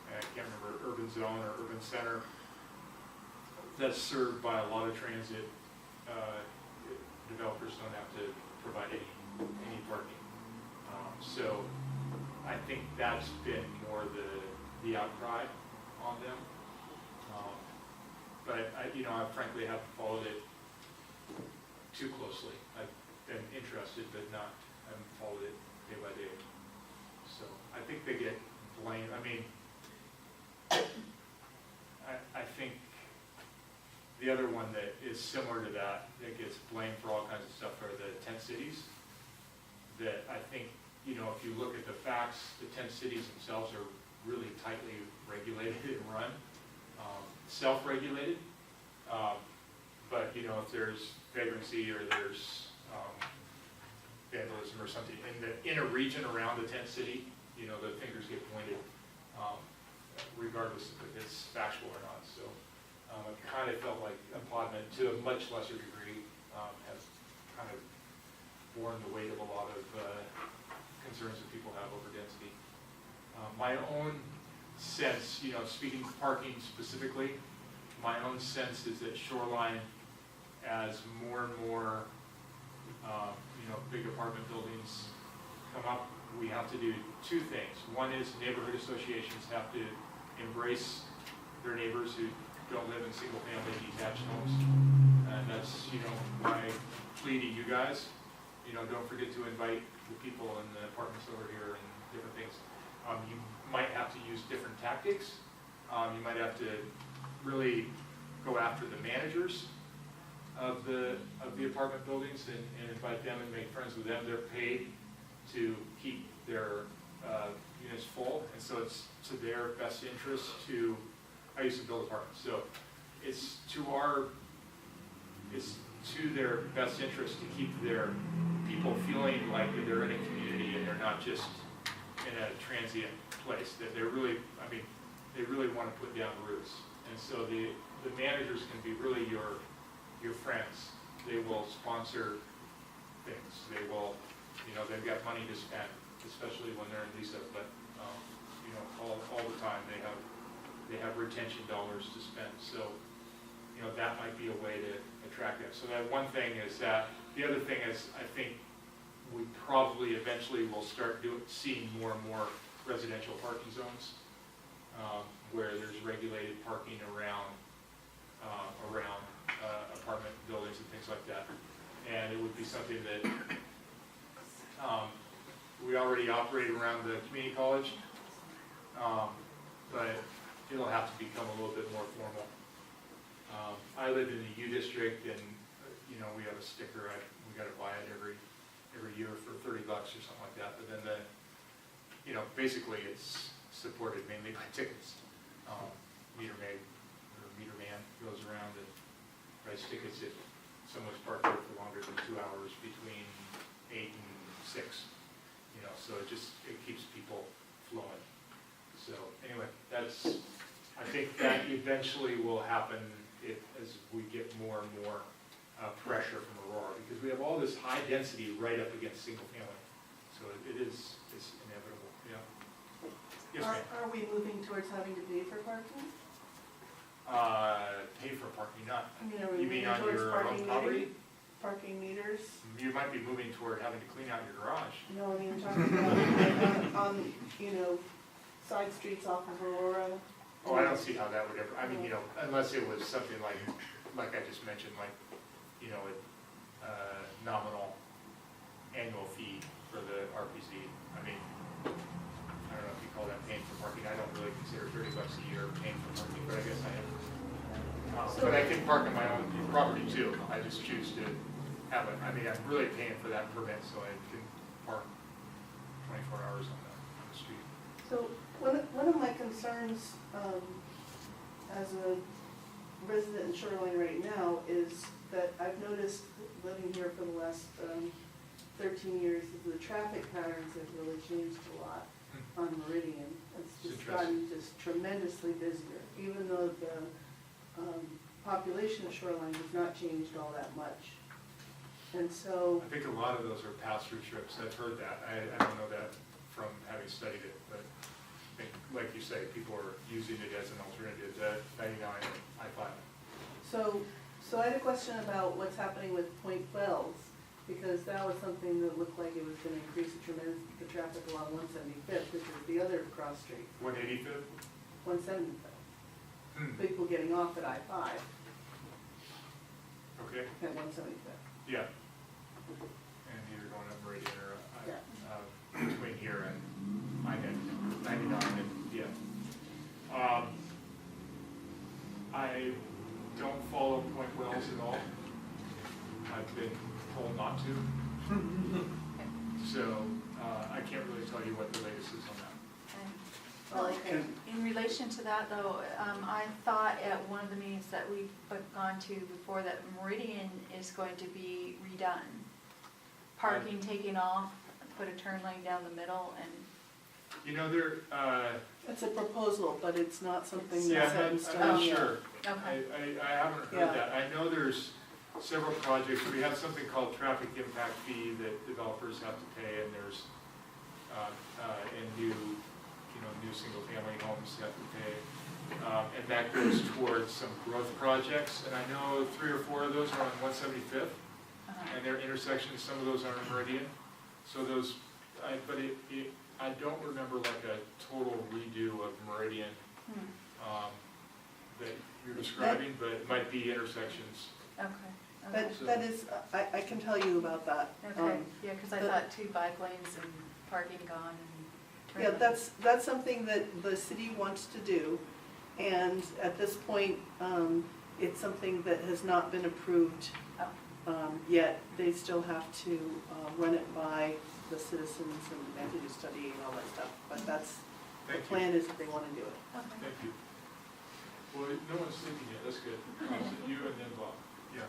I can't remember, urban zone or urban center that's served by a lot of transit, developers don't have to provide any parking. So I think that's been more the outcry on them. But I frankly haven't followed it too closely. I've been interested, but I haven't followed it day by day. So I think they get blamed. I mean, I think the other one that is similar to that gets blamed for all kinds of stuff are the tent cities. That I think, if you look at the facts, the tent cities themselves are really tightly regulated and run, self-regulated. But if there's vagrancy or there's vandalism or something in a region around the tent city, the fingers get pointed, regardless if it's factual or not. So I kind of felt like Podman, to a much lesser degree, has kind of borne the weight of a lot of concerns that people have over density. My own sense, speaking parking specifically, my own sense is that Shoreline, as more and more, big apartment buildings come up, we have to do two things. One is neighborhood associations have to embrace their neighbors who don't live in single-family detached homes. And that's, my plea to you guys. Don't forget to invite the people in the apartments over here and different things. You might have to use different tactics. You might have to really go after the managers of the apartment buildings and invite them and make friends with them. They're paid to keep their units full, and so it's to their best interest to, I used to build apartments, so it's to their best interest to keep their people feeling like they're in a community and they're not just in a transient place, that they're really, they really want to put down roots. And so the managers can be really your friends. They will sponsor things. They will, they've got money to spend, especially when they're in lease-up, but, all the time they have retention dollars to spend. So, that might be a way to attract them. So that one thing is that. The other thing is, I think we probably eventually will start seeing more and more residential parking zones, where there's regulated parking around apartment buildings and things like that. And it would be something that we already operate around the community college, but it'll have to become a little bit more formal. I live in the U district, and we have a sticker. We got to buy it every year for $30 or something like that. But then basically it's supported mainly by tickets. Meter man goes around and writes tickets if someone's parked there for longer than 2 hours between 8 and 6. So it keeps people flowing. So anyway, I think that eventually will happen as we get more and more pressure from Aurora, because we have all this high density right up against single family. So it's inevitable, yeah. Yes, ma'am. Are we moving towards having to pay for parking? Pay for parking, not, Are we you mean moving on towards your parking own property? meters? Parking meters? You might be moving toward having to clean out your garage. No, I'm talking about on, side streets off of Aurora. Oh, I don't see how that would ever, unless it was something like I just mentioned, a nominal annual fee for the RPZ. I don't know if you call that paying for parking. I don't really consider $30 a year paying for parking, but I guess I am. But I can park on my own property too. I just choose to have it. I'm really paying for that permit, so I can park 24 hours on the street. So one of my concerns as a resident in Shoreline right now is that I've noticed living here for the last 13 years that the traffic patterns have really changed a lot on Meridian. It's just gotten just tremendously busier, even though the population of Shoreline has not changed all that much. And so, I think a lot of those are pass-through trips. I've heard that. I don't know that from having studied it, but I think, like you say, people are using it as an alternative to 99 and I-5. so I had a question about what's happening with Point Wells, because that was something that looked like it was going to increase the traffic along 175th, which is the other cross street. 185th? 175th. People getting off at I-5 Okay, at 175th. yeah. And either going up Meridian or between here and I-99, and yeah. I don't follow Point Wells at all. I've been told not to. So I can't really tell you what the latest is on that. Well, Okay. in relation to that though, I thought at one of the meetings that we've gone to before that Meridian is going to be redone. Parking taken off, put a turn lane down the middle and. It's a proposal, but it's not something Yeah, that's set in I'm stone not yet. sure. Okay. I haven't heard Yeah. that. I know there's several projects. We have something called traffic impact fee that developers have to pay, and there's and new single-family homes have to pay. And that goes towards some growth projects, and I know 3 or 4 of those are on 175th, and their intersections, some of those are in Meridian. So those, I don't remember like a total redo of Meridian that you're describing, but it might be intersections. Okay. But that is, I can tell you about that. Okay, yeah, because I the- thought 2 bike lanes and parking gone and. Yeah, turn that's something that the city wants to do, and at this point, it's something that has not been approved yet. They still have to run it by the citizens and to do study and all that stuff, but that's, the Thank you. plan is that they want to do it. Okay. Thank you. Well, no one's sleeping yet, that's good. You and then Bob. Yeah.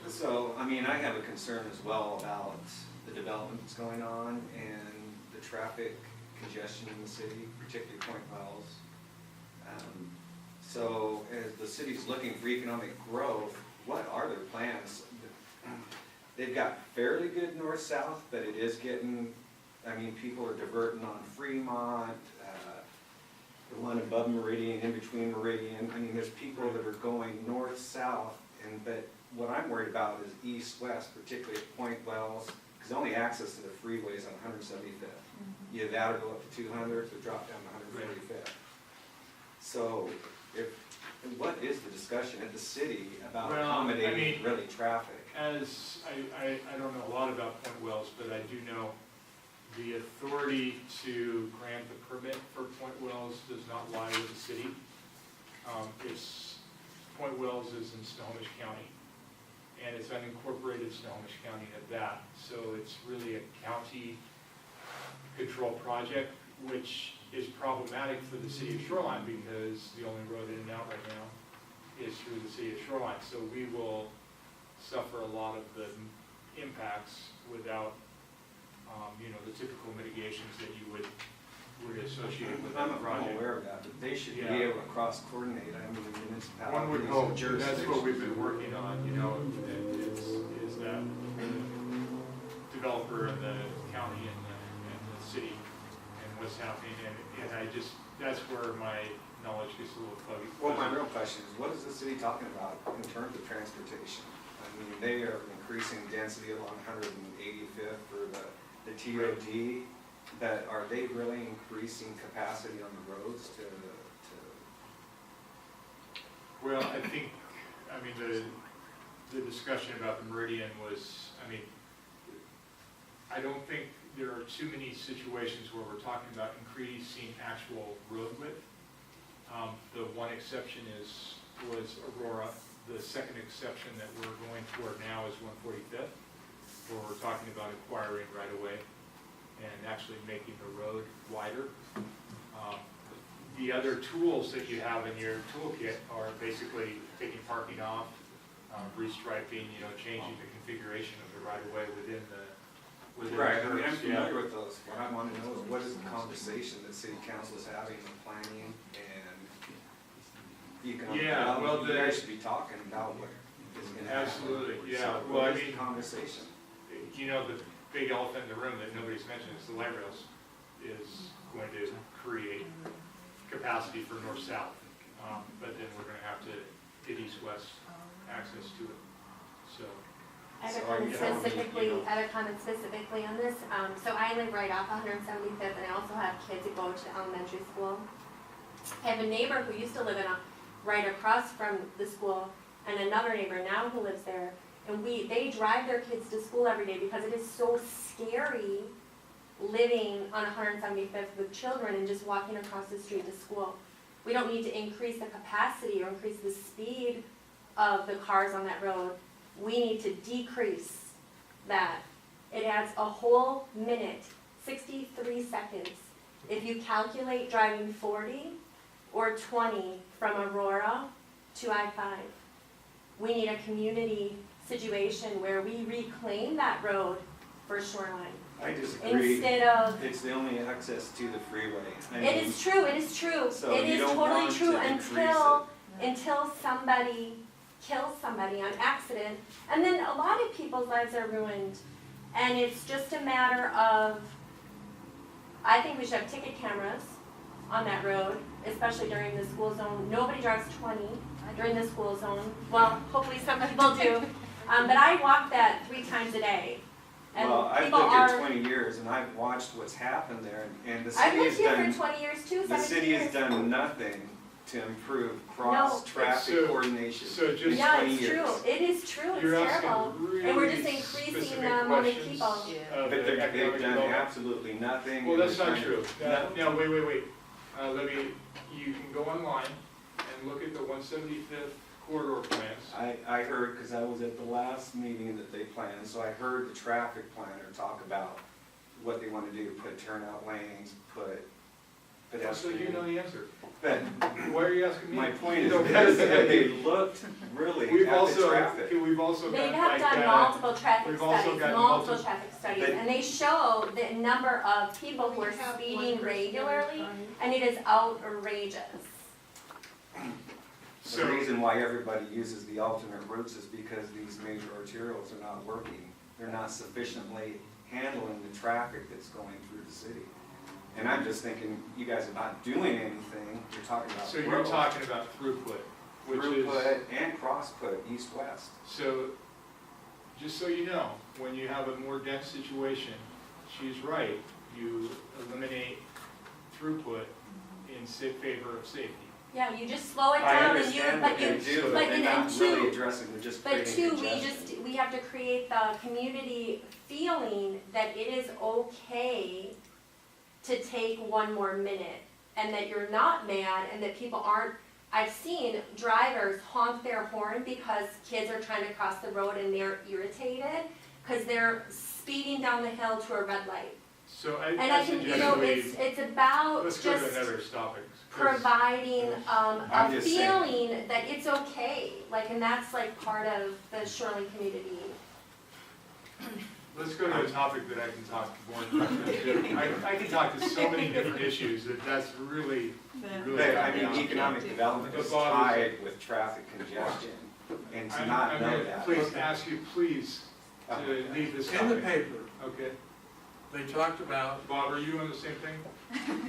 So, I mean, I have a concern as well about the development that's going on and the traffic congestion in the city, particularly Point Wells. So, as the city's looking for economic growth, what are their plans? They've got fairly good north-south, but it is getting, I mean, people are diverting on Fremont, the one above Meridian, in between Meridian. I mean, there's people that are going north-south, but what I'm worried about is east-west, particularly at Point Wells, because the only access to the freeway is on 175th. Either that or go up to 200th or drop down to 145th. So, what is the discussion at the city about Well, accommodating really traffic? As, I don't know a lot about Point Wells, but I do know the authority to grant the permit for Point Wells does not lie with the city. Point Wells is in Snohomish County, and it's unincorporated Snohomish County at that. So it's really a county control project, which is problematic for the city of Shoreline because the only road in and out right now is through the city of Shoreline. So we will suffer a lot of the impacts without, the typical mitigations that you would associate with that I'm project. aware of that, but they should be Yeah. able to cross-coordinate, I mean, municipalities. One would and hope, and that's jurisdictions. what we've been working on, is that the developer and the county and the city and what's happening, and that's where my knowledge gets a little fuzzy. Well, my real question is, what is the city talking about in terms of transportation? I mean, they are increasing density along 185th for the TOD, but are they really increasing capacity on the roads to? Well, I think, the discussion about the Meridian was, I don't think there are too many situations where we're talking about increasing actual road width. The one exception was Aurora. The second exception that we're going toward now is 145th, where we're talking about acquiring right of way and actually making the road wider. The other tools that you have in your toolkit are basically taking parking off, restriping, changing the configuration of the right of way within the Right, I mean, I'm curves, yeah. familiar with those. What I want to know is what is the conversation that city council is having with planning and economic Yeah, well, development? You guys should be talking about what is going to happen. Absolutely, yeah. So Well, what is the conversation? The big elephant in the room that nobody's mentioned is the light rails is going to create capacity for north-south. But then we're going to have to get east-west access to it, so. I have So a are comment you telling me, specifically, you know- I have a comment specifically on this. So I live right off 175th, and I also have kids that go to elementary school. I have a neighbor who used to live right across from the school, and another neighbor now who lives there. And they drive their kids to school every day because it is so scary living on 175th with children and just walking across the street to school. We don't need to increase the capacity or increase the speed of the cars on that road. We need to decrease that. It adds a whole minute, 63 seconds. If you calculate driving 40 or 20 from Aurora to I-5, we need a community situation where we reclaim that road for Shoreline. I disagree. Instead of, It's the only access to the freeway. I it mean, is true, it is true. So It you is don't totally want to true decrease until somebody kills somebody on accident. And then a lot of people's lives are ruined. And it's just a matter of, I think we should have ticket cameras on that road, especially during the school zone. Nobody drives 20 during the school zone. Well, hopefully some people do. But I walk that 3 times a day. And Well, I've people lived are. here 20 years and I've watched what's happened there, and the I've city lived has here done, for 20 years too, the 17 city years. has done nothing to improve cross-traffic So- coordination so in just- Yeah, 20 it's years. true. It is true. You're It's asking terrible. really And we're just increasing specific the amount of questions people. of But the they've economic done development. absolutely nothing. Well, and that's they're not trying true. to- Now, wait. You can go online and look at the 175th corridor plans. I heard, because I was at the last meeting that they planned, so I heard the traffic planner talk about what they want to do, put turnout lanes, put So pedestrian. you know the answer. But Why are you asking me? my point is, No, this, that's- they looked really We've at the also, traffic. we've also They got have like, done multiple traffic we've also studies, got multiple multi- traffic studies, But- and they show the number of people who are We have one speeding person regularly, trying. and it is outrageous. The So, reason why everybody uses the alternate routes is because these major arterials are not working. They're not sufficiently handling the traffic that's going through the city. And I'm just thinking, you guys are not doing anything, you're talking about so you're growth. talking about throughput, which is, Throughput and cross-put, east-west. so, just so you know, when you have a more dense situation, she's right, you eliminate throughput in favor of safety. Yeah, you just slow it I down and you, understand but what you, they do, but but they're in- not and really two- addressing, they're just but creating two, congestion. we have to create the community feeling that it is okay to take one more minute, and that you're not mad, and that people aren't, I've seen drivers honk their horn because kids are trying to cross the road and they're irritated, because they're speeding down the hill to a red light. So And I I can, you suggest know, we, it's about let's go to just another topic. 'cause providing I'm a just saying. feeling that it's okay, like, and that's like part of the Shoreline community. Let's go to a topic that I can talk more. I can talk to so many different issues that's really But, I mean, Yeah. economic development The is bottom is- tied with traffic congestion, and to I'm not know gonna that. please ask you, please, to leave this In the topic. paper, Okay. they talked about, Bob, are you on the same thing?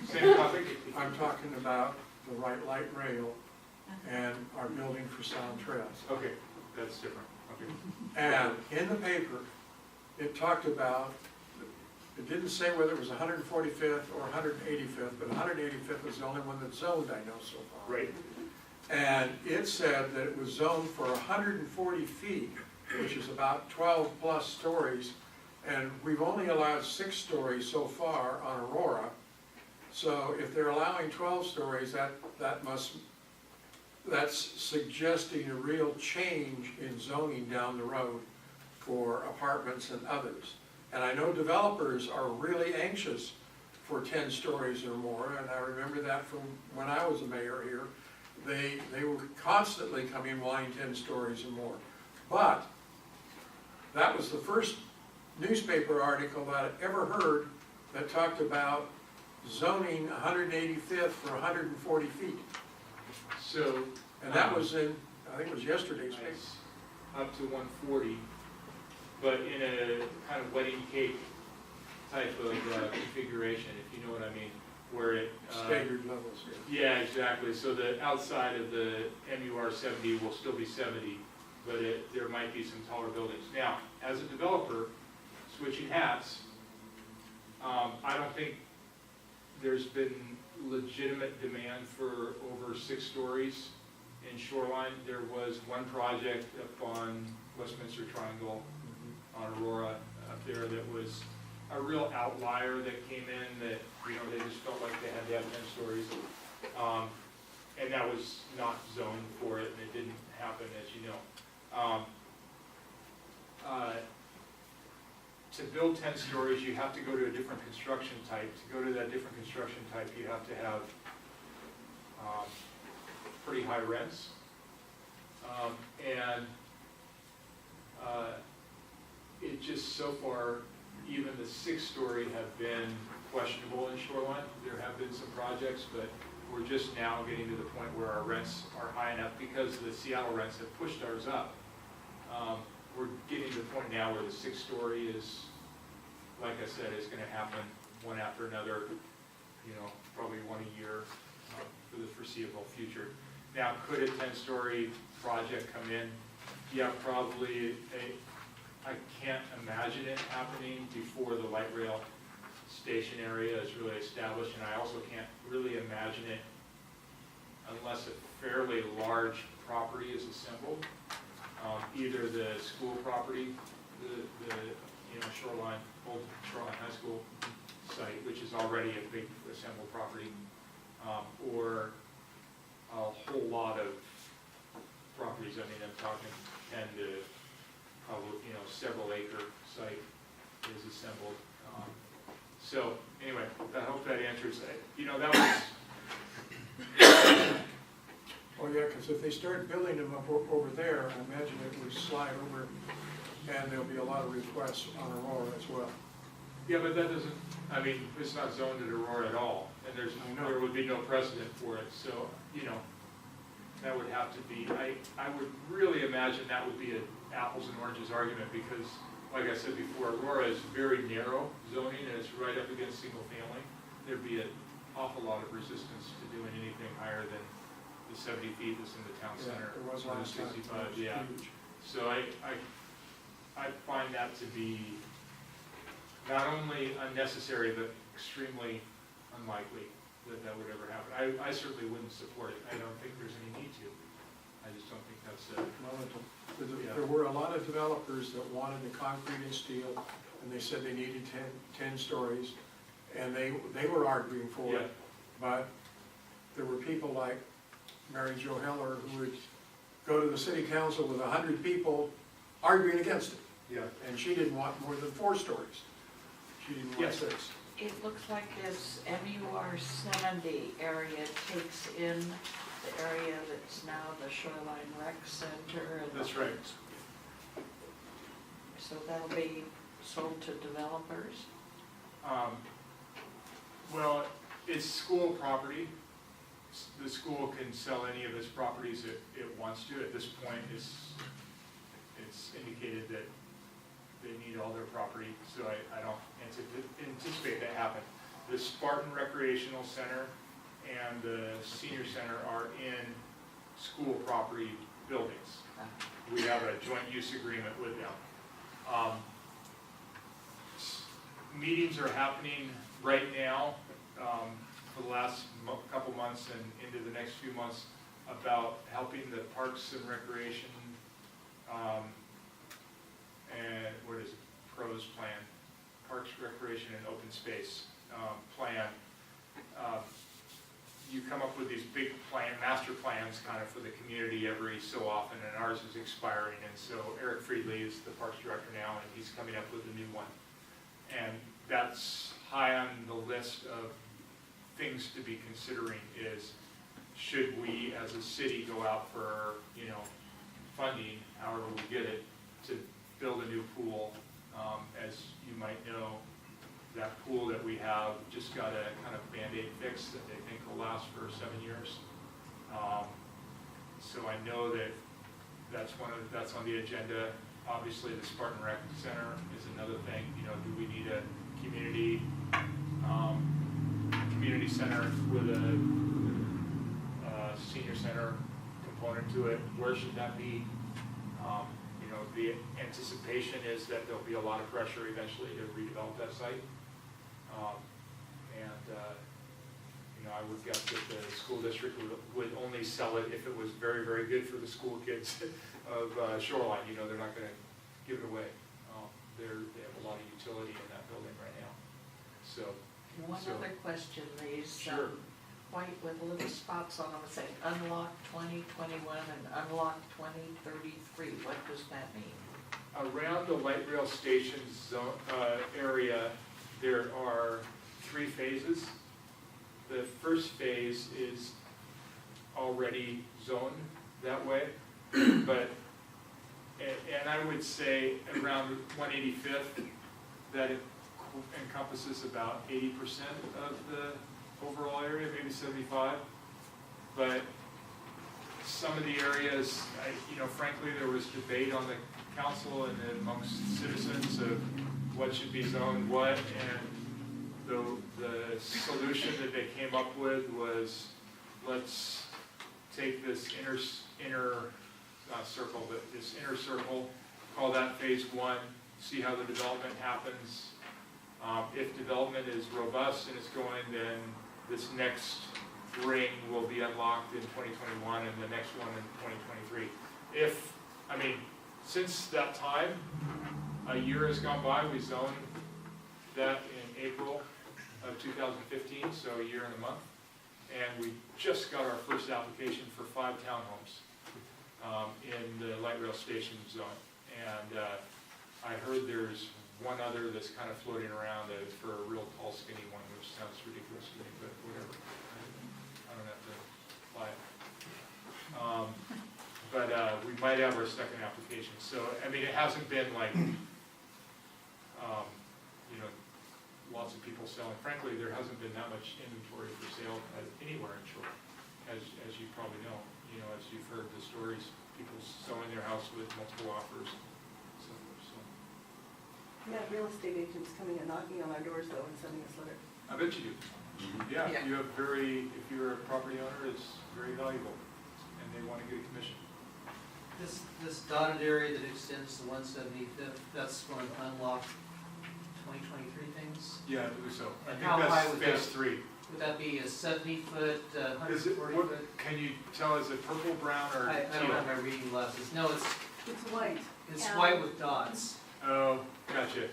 Same topic? I'm talking about the right light rail and our building for sound trails. Okay, that's different. Okay. And in the paper, it talked about, it didn't say whether it was 145th or 185th, but 185th was the only one that's zoned, I know so far. Right. And it said that it was zoned for 140 feet, which is about 12-plus stories, and we've only allowed 6 stories so far on Aurora. So if they're allowing 12 stories, that's suggesting a real change in zoning down the road for apartments and others. And I know developers are really anxious for 10 stories or more, and I remember that from when I was a mayor here. They were constantly coming wanting 10 stories or more. But that was the first newspaper article that I ever heard that talked about zoning 185th for 140 feet. So. And that was in, I think it was yesterday's paper. Nice. Up to 140, but in a kind of wedding cake type of configuration, if you know what I mean, where it. Staggered levels, yeah. Yeah, exactly. So the outside of the MUR 70 will still be 70, but there might be some taller buildings. Now, as a developer, switching hats, I don't think there's been legitimate demand for over 6 stories in Shoreline. There was one project up on Westminster Triangle on Aurora up there that was a real outlier that came in that, they just felt like they had to have 10 stories. And that was not zoned for it, and it didn't happen, as you know. To build 10 stories, you have to go to a different construction type. To go to that different construction type, you have to have pretty high rents. It just so far, even the 6-story have been questionable in Shoreline. There have been some projects, but we're just now getting to the point where our rents are high enough because the Seattle rents have pushed ours up. We're getting to the point now where the 6-story is, like I said, is gonna happen one after another, probably one a year for the foreseeable future. Now, could a 10-story project come in? Yeah, probably. I can't imagine it happening before the light rail station area is really established, and I also can't really imagine it unless a fairly large property is assembled. Either the school property, the Shoreline, old Shoreline High School site, which is already a big assembled property, or a whole lot of properties. I mean, I'm talking 10 to probably, several acre site is assembled. So anyway, I hope that answers that. That was. Oh, yeah, because if they start building them up over there, I imagine it would slide over, and there'll be a lot of requests on Aurora as well. Yeah, but that doesn't, it's not zoned at Aurora at all, and there would be no precedent for it, so, that would have to be, I would really imagine that would be an apples and oranges argument, because, like I said before, Aurora is very narrow zoning, and it's right up against single family. There'd be an awful lot of resistance to doing anything higher than the 70 feet that's in the town center. Yeah, it was or the last time. 65, It was yeah. huge. So I find that to be not only unnecessary, but extremely unlikely that would ever happen. I certainly wouldn't support it. I don't think there's any need to. I just don't think that's Well, there were a lot of developers that wanted the concrete and steel, and they said they needed 10 stories, and they were arguing for Yeah. it. But there were people like Mary Jo Heller who would go to the city council with 100 people arguing against it, Yeah. and she didn't want more than 4 stories. She didn't want Yes. 6. It looks like this MUR 70 area takes in the area that's now the Shoreline Rec Center. And That's right. So that'll be sold to developers? Well, it's school property. The school can sell any of its properties it wants to. At this point, it's indicated that they need all their property, so I don't anticipate that happen. The Spartan Recreational Center and the Senior Center are in school property buildings. We have a joint use agreement with them. Meetings are happening right now, for the last couple months and into the next few months, about helping the Parks and Recreation, and what is it, PROS plan, Parks, Recreation, and Open Space plan. You come up with these big master plans kind of for the community every so often, and ours is expiring, and so Eric Friedley is the Parks Director now, and he's coming up with a new one. And that's high on the list of things to be considering is, should we as a city go out for, funding, however we get it, to build a new pool. As you might know, that pool that we have just got a kind of Band-Aid fix that they think will last for 7 years. So I know that that's on the agenda. Obviously, the Spartan Rec Center is another thing. Do we need a community center with a senior center component to it? Where should that be? The anticipation is that there'll be a lot of pressure eventually to redevelop that site. I would guess that the school district would only sell it if it was very, very good for the school kids of Shoreline. They're not going to give it away. They have a lot of utility in that building right now. One other question, these Sure. white with little spots on them saying unlocked 2021 and unlocked 2033, what does that mean? Around the light rail station zone, area, there are 3 phases. The first phase is already zoned that way, and I would say around 185th, that it encompasses about 80% of the overall area, maybe 75. But some of the areas, frankly, there was debate on the council and amongst citizens of what should be zoned what, and the solution that they came up with was, let's take this inner circle, but this inner circle, call that phase one, see how the development happens. If development is robust and it's going, then this next ring will be unlocked in 2021 and the next one in 2023. Since that time, a year has gone by, we zoned that in April of 2015, so a year and a month. And we just got our first application for 5 townhomes in the light rail station zone. And I heard there's one other that's kind of floating around for a real tall, skinny one, which sounds ridiculous to me, but whatever. I don't have to buy it. But we might have our second application. So, it hasn't been like, lots of people selling. Frankly, there hasn't been that much inventory for sale anywhere in Shore, as you probably know. As you've heard the stories, people selling their house with multiple offers, so forth. So, We have real estate agents coming and knocking on our doors though and sending us letters. I bet you do. Yeah, Yeah. you have if you're a property owner, it's very valuable, and they want to get a commission. This dotted area that extends to 175th, that's going to unlock 2023 things? Yeah, I believe so. I And think how high that's would phase 3. Would that be a 70-foot, Is it, 140-foot? can you tell, is it purple, brown, or I don't teal? have my reading glasses. No, It's white. it's Yeah. white with dots. Oh, gotcha.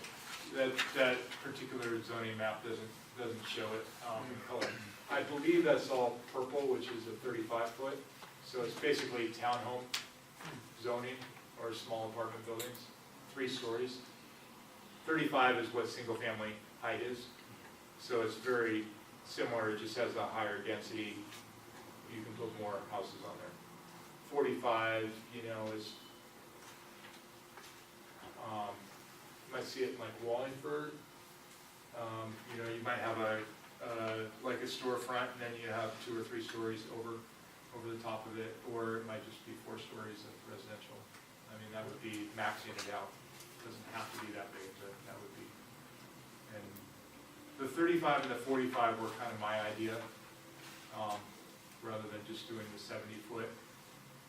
That particular zoning map doesn't show it in color. I believe that's all purple, which is a 35-foot. So it's basically townhome zoning or small apartment buildings, 3 stories. 35 is what single-family height is. So it's very similar, it just has a higher density. You can put more houses on there. 45, is, you might see it in like Wallingford. You might have like a storefront, and then you have 2 or 3 stories over the top of it, or it might just be 4 stories of residential. That would be maxing it out. It doesn't have to be that big, but that would be. And the 35 and the 45 were kind of my idea, rather than just doing the 70-foot.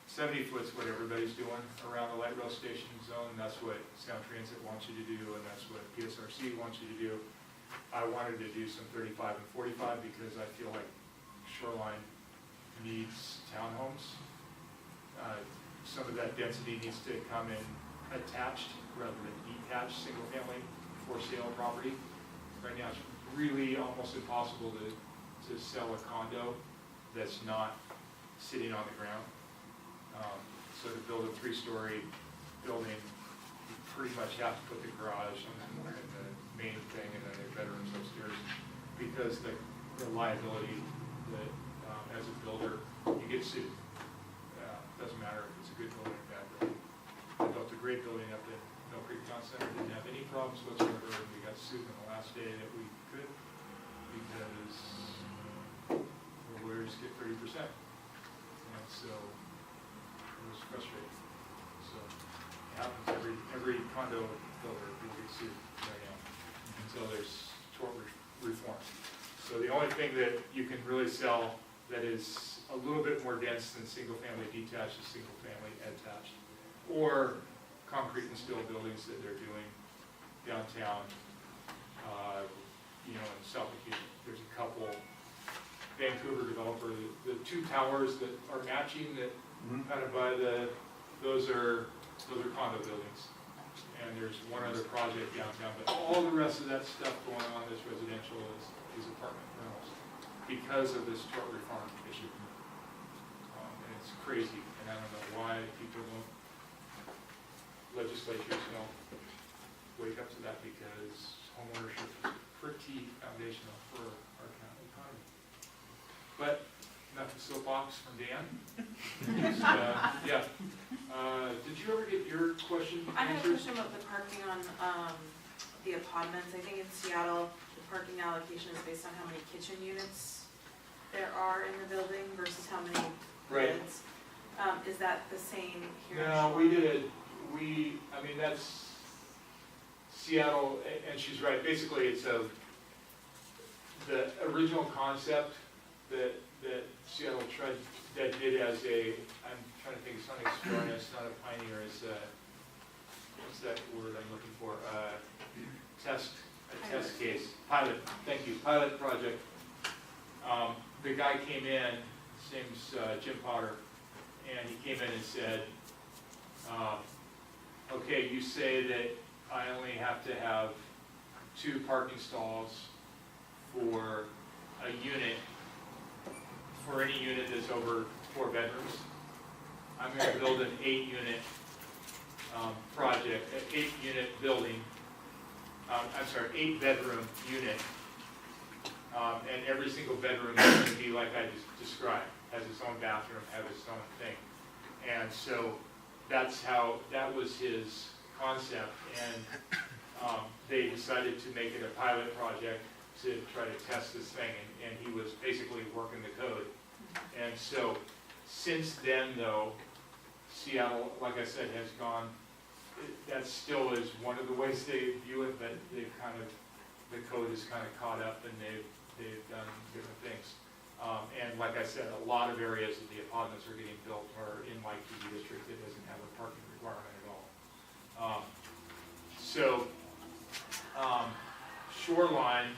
70-foot's what everybody's doing around the light rail station zone. That's what Sound Transit wants you to do, and that's what PSRC wants you to do. I wanted to do some 35 and 45 because I feel like Shoreline needs townhomes. Some of that density needs to come in attached rather than detached, single-family for sale property. Right now, it's really almost impossible to sell a condo that's not sitting on the ground. So to build a 3-story building, you pretty much have to put the garage on the main thing and then the bedrooms upstairs, because the liability that as a builder, you get sued. Doesn't matter if it's a good building or bad building. I built a great building up at Mill Creek Town Center, didn't have any problems whatsoever, and we got sued on the last day that we could, because the lawyers get 30%. And so it was frustrating. So it happens every condo builder will get sued right now until there's tort reform. So the only thing that you can really sell that is a little bit more dense than single-family detached is single-family attached, or concrete and steel buildings that they're doing downtown, in South Acuna. There's a couple, Vancouver developer, the 2 towers that are matching that kind of by those are condo buildings. And there's one other project downtown, but all the rest of that stuff going on that's residential is apartment rentals because of this tort reform issue. And it's crazy, and I don't know why legislatures don't wake up to that, because homeownership is pretty foundational for our economy. But enough of soapbox from Dan. Yeah. Did you ever get your question I had a answered? question about the parking on the apartments. I think in Seattle, the parking allocation is based on how many kitchen units there are in the building versus how many Right. beds. Is that the same here? in No, Shore? we did. That's Seattle, and she's right. Basically, it's the original concept that Seattle tried, that did as a, I'm trying to think, it's not an experiment, it's not a pioneer, it's a, what's that word I'm looking for? A test case, pilot, thank you, pilot project. The guy came in, his name's Jim Potter, and he came in and said, okay, you say that I only have to have 2 parking stalls for a unit, for any unit that's over 4 bedrooms. I'm going to build an 8-unit project, an 8-unit building, 8-bedroom unit. And every single bedroom is going to be like I just described, has its own bathroom, has its own thing. And so that was his concept, and they decided to make it a pilot project to try to test this thing, and he was basically working the code. And so since then, though, Seattle, like I said, has gone, that still is one of the ways they view it, but they've kind of, the code has kind of caught up, and they've done different things. And like I said, a lot of areas of the apartments are getting built are in Lake TV district that doesn't have a parking requirement at all. Shoreline,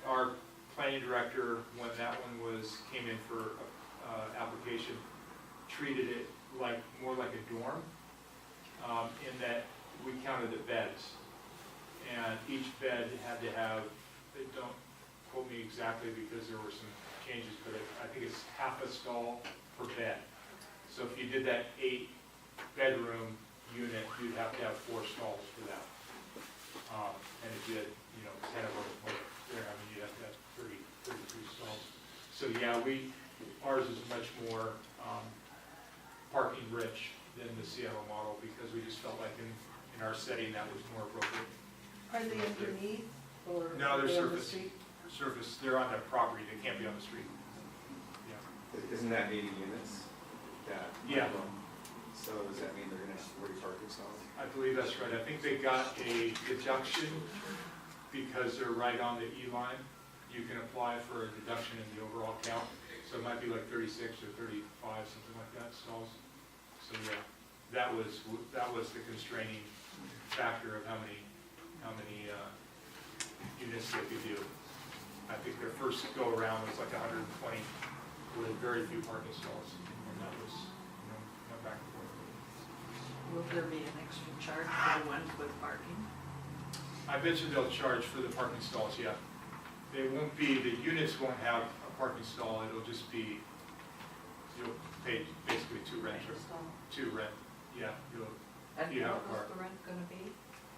our planning director, when that one came in for application, treated it more like a dorm, in that we counted the beds. And each bed had to have, don't quote me exactly because there were some changes, but I think it's half a stall per bed. So if you did that 8-bedroom unit, you'd have to have 4 stalls for that. And if you had, 10 of them there, you'd have to have 33 stalls. So yeah, ours is much more parking rich than the Seattle model, because we just felt like in our setting that was more appropriate. Are they underneath or? No, they're on the surface. street? Surface, they're on the property, they can't be on the street. Yeah. Isn't that 80 units? Yeah. So does that mean they're gonna have 40 parking stalls? I believe that's right. I think they got a deduction because they're right on the E line. You can apply for a deduction in the overall count. So it might be like 36 or 35, something like that, stalls. So yeah, that was the constraining factor of how many units they could do. I think their first go around was like 120 with very few parking stalls, and that was, went back and forth. Will there be an extra charge for the ones with parking? I mentioned they'll charge for the parking stalls, yeah. They won't be, the units won't have a parking stall, it'll just be, you'll pay basically to rent, yeah. And You have a what car. was the rent gonna be?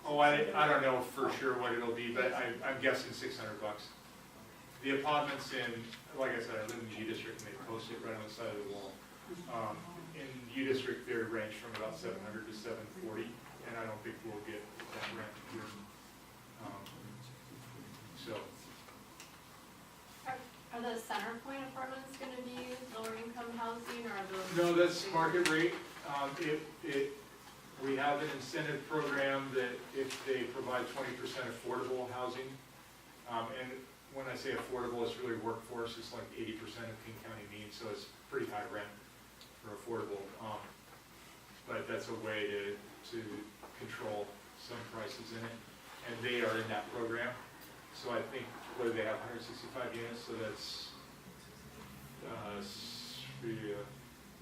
Oh, I don't know for sure what it'll be, but I'm guessing $600. The apartments in, like I said, I live in the U district and they post it right on the side of the wall. In U district, they range from about 700 to 740, and I don't think we'll get that rent here. Are the Center Point apartments gonna be lower income housing, or are those? No, that's market rate. We have an incentive program that if they provide 20% affordable housing, and when I say affordable, it's really workforce, it's like 80% of King County mean, so it's pretty high rent for affordable. But that's a way to control some prices in it, and they are in that program. So I think, what do they have, 165 units, so that's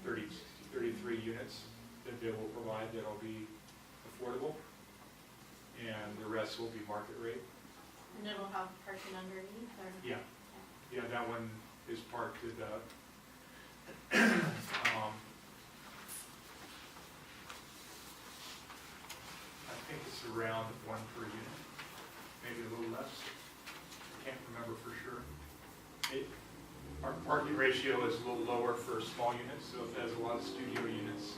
33 units that they will provide that'll be affordable, and the rest will be market rate. And it'll have parking underneath, or? Yeah, that one is parked at, I think it's around 1 per unit, maybe a little less. I can't remember for sure. Our parking ratio is a little lower for small units, so if it has a lot of studio units,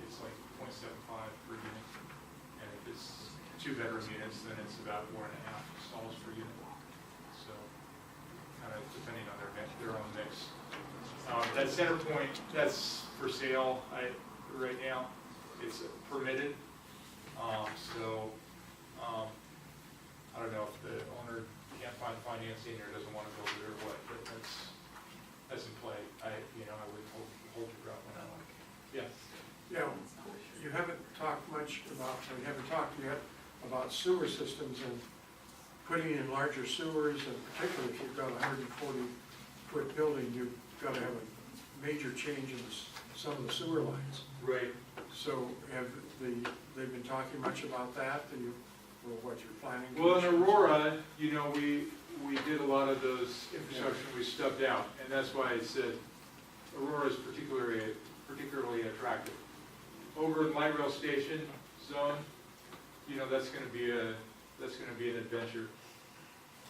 it's like 0.75 per unit. And if it's 2-bedroom units, then it's about 4.5 stalls per unit. So, kind of depending on their own mix. That Center Point, that's for sale right now. It's permitted. I don't know if the owner can't find financing or doesn't want to build it or what, but that's in play. I wouldn't hold your breath on that one. Yeah. Yeah, you haven't talked much about, we haven't talked yet about sewer systems and putting in larger sewers, and particularly if you've got a 140-foot building, you've got to have a major change in some of the sewer lines. Right. So have they've been talking much about that, or what you're planning? Well, in Aurora, we did a lot of those infrastructure we stubbed out, and that's why I said Aurora is particularly attractive. Over in Light Rail Station zone, that's going to be an adventure,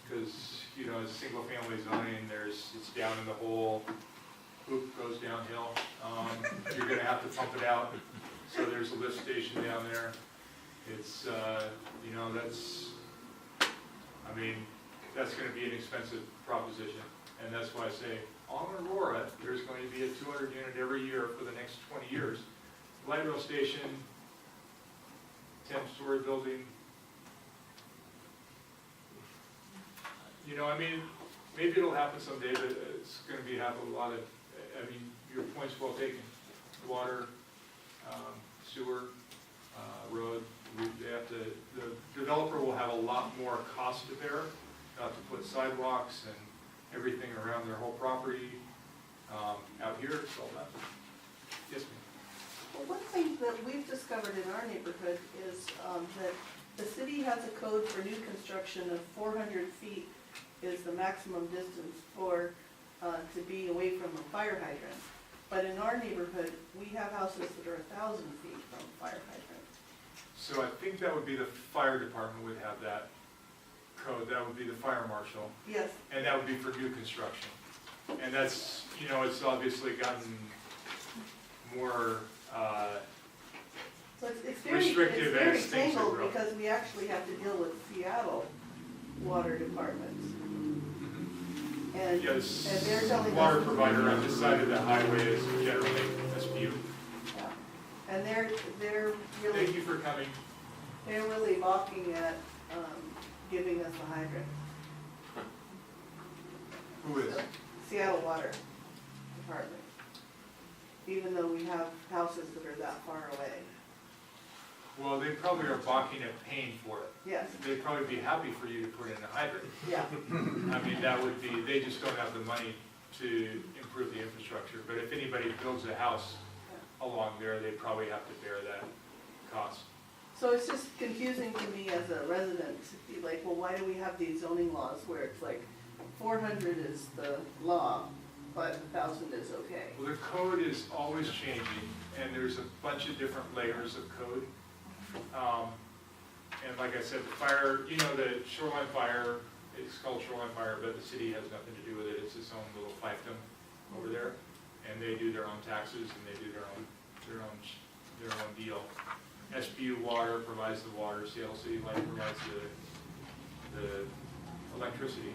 because it's single family zoning. It's down in the hole, oop, goes downhill. You're going to have to pump it out. So there's a lift station down there. It's that's going to be an expensive proposition, and that's why I say on Aurora there's going to be a 200 unit every year for the next 20 years. Light rail station, 10-story building. Maybe it'll happen someday, but it's going to have a lot of. Your point's well taken. Water, sewer, road. The developer will have a lot more cost to bear, not to put sidewalks and everything around their whole property. Out here, it's all that. Yes, ma'am. Well, one thing that we've discovered in our neighborhood is that the city has a code for new construction of 400 feet is the maximum distance to be away from a fire hydrant. But in our neighborhood, we have houses that are 1,000 feet from a fire hydrant. So I think that would be the fire department would have that code. That would be the fire marshal. Yes. And that would be for new construction. And that's, it's obviously gotten more So it's restrictive very as things have tangled grown. because we actually have to deal with Seattle water departments. And, Yes, and they're telling water us. provider on this side of the highway is generally SBU. Yeah. And they're Thank really, you for coming. they're really balking at giving us a hydrant. Who is? Seattle Water Department. Even though we have houses that are that far away. Well, they probably are balking at paying for it. Yes, They'd probably be happy for you to put in a hydrant. yeah. That would be, they just don't have the money to improve the infrastructure. But if anybody builds a house along there, they probably have to bear that cost. So it's just confusing to me as a resident to be like, well, why do we have these zoning laws where it's like 400 is the law, but 1,000 is okay? Well, the code is always changing, and there's a bunch of different layers of code. And like I said, the fire, the shoreline fire, it's called shoreline fire, but the city has nothing to do with it. It's its own little fiefdom over there. And they do their own taxes, and they do their own deal. SBU Water provides the water, Seattle City Light provides the electricity.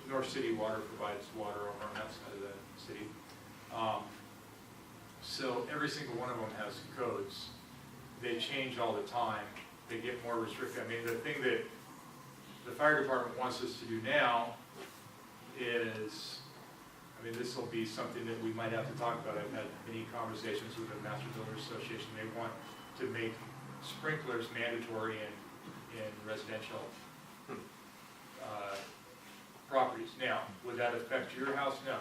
North City Water provides water over on that side of the city. So every single one of them has codes. They change all the time. They get more restrictive. The thing that the fire department wants us to do now is, this will be something that we might have to talk about. I've had many conversations with the Master Builders Association. They want to make sprinklers mandatory in residential properties. Now, would that affect your house? No.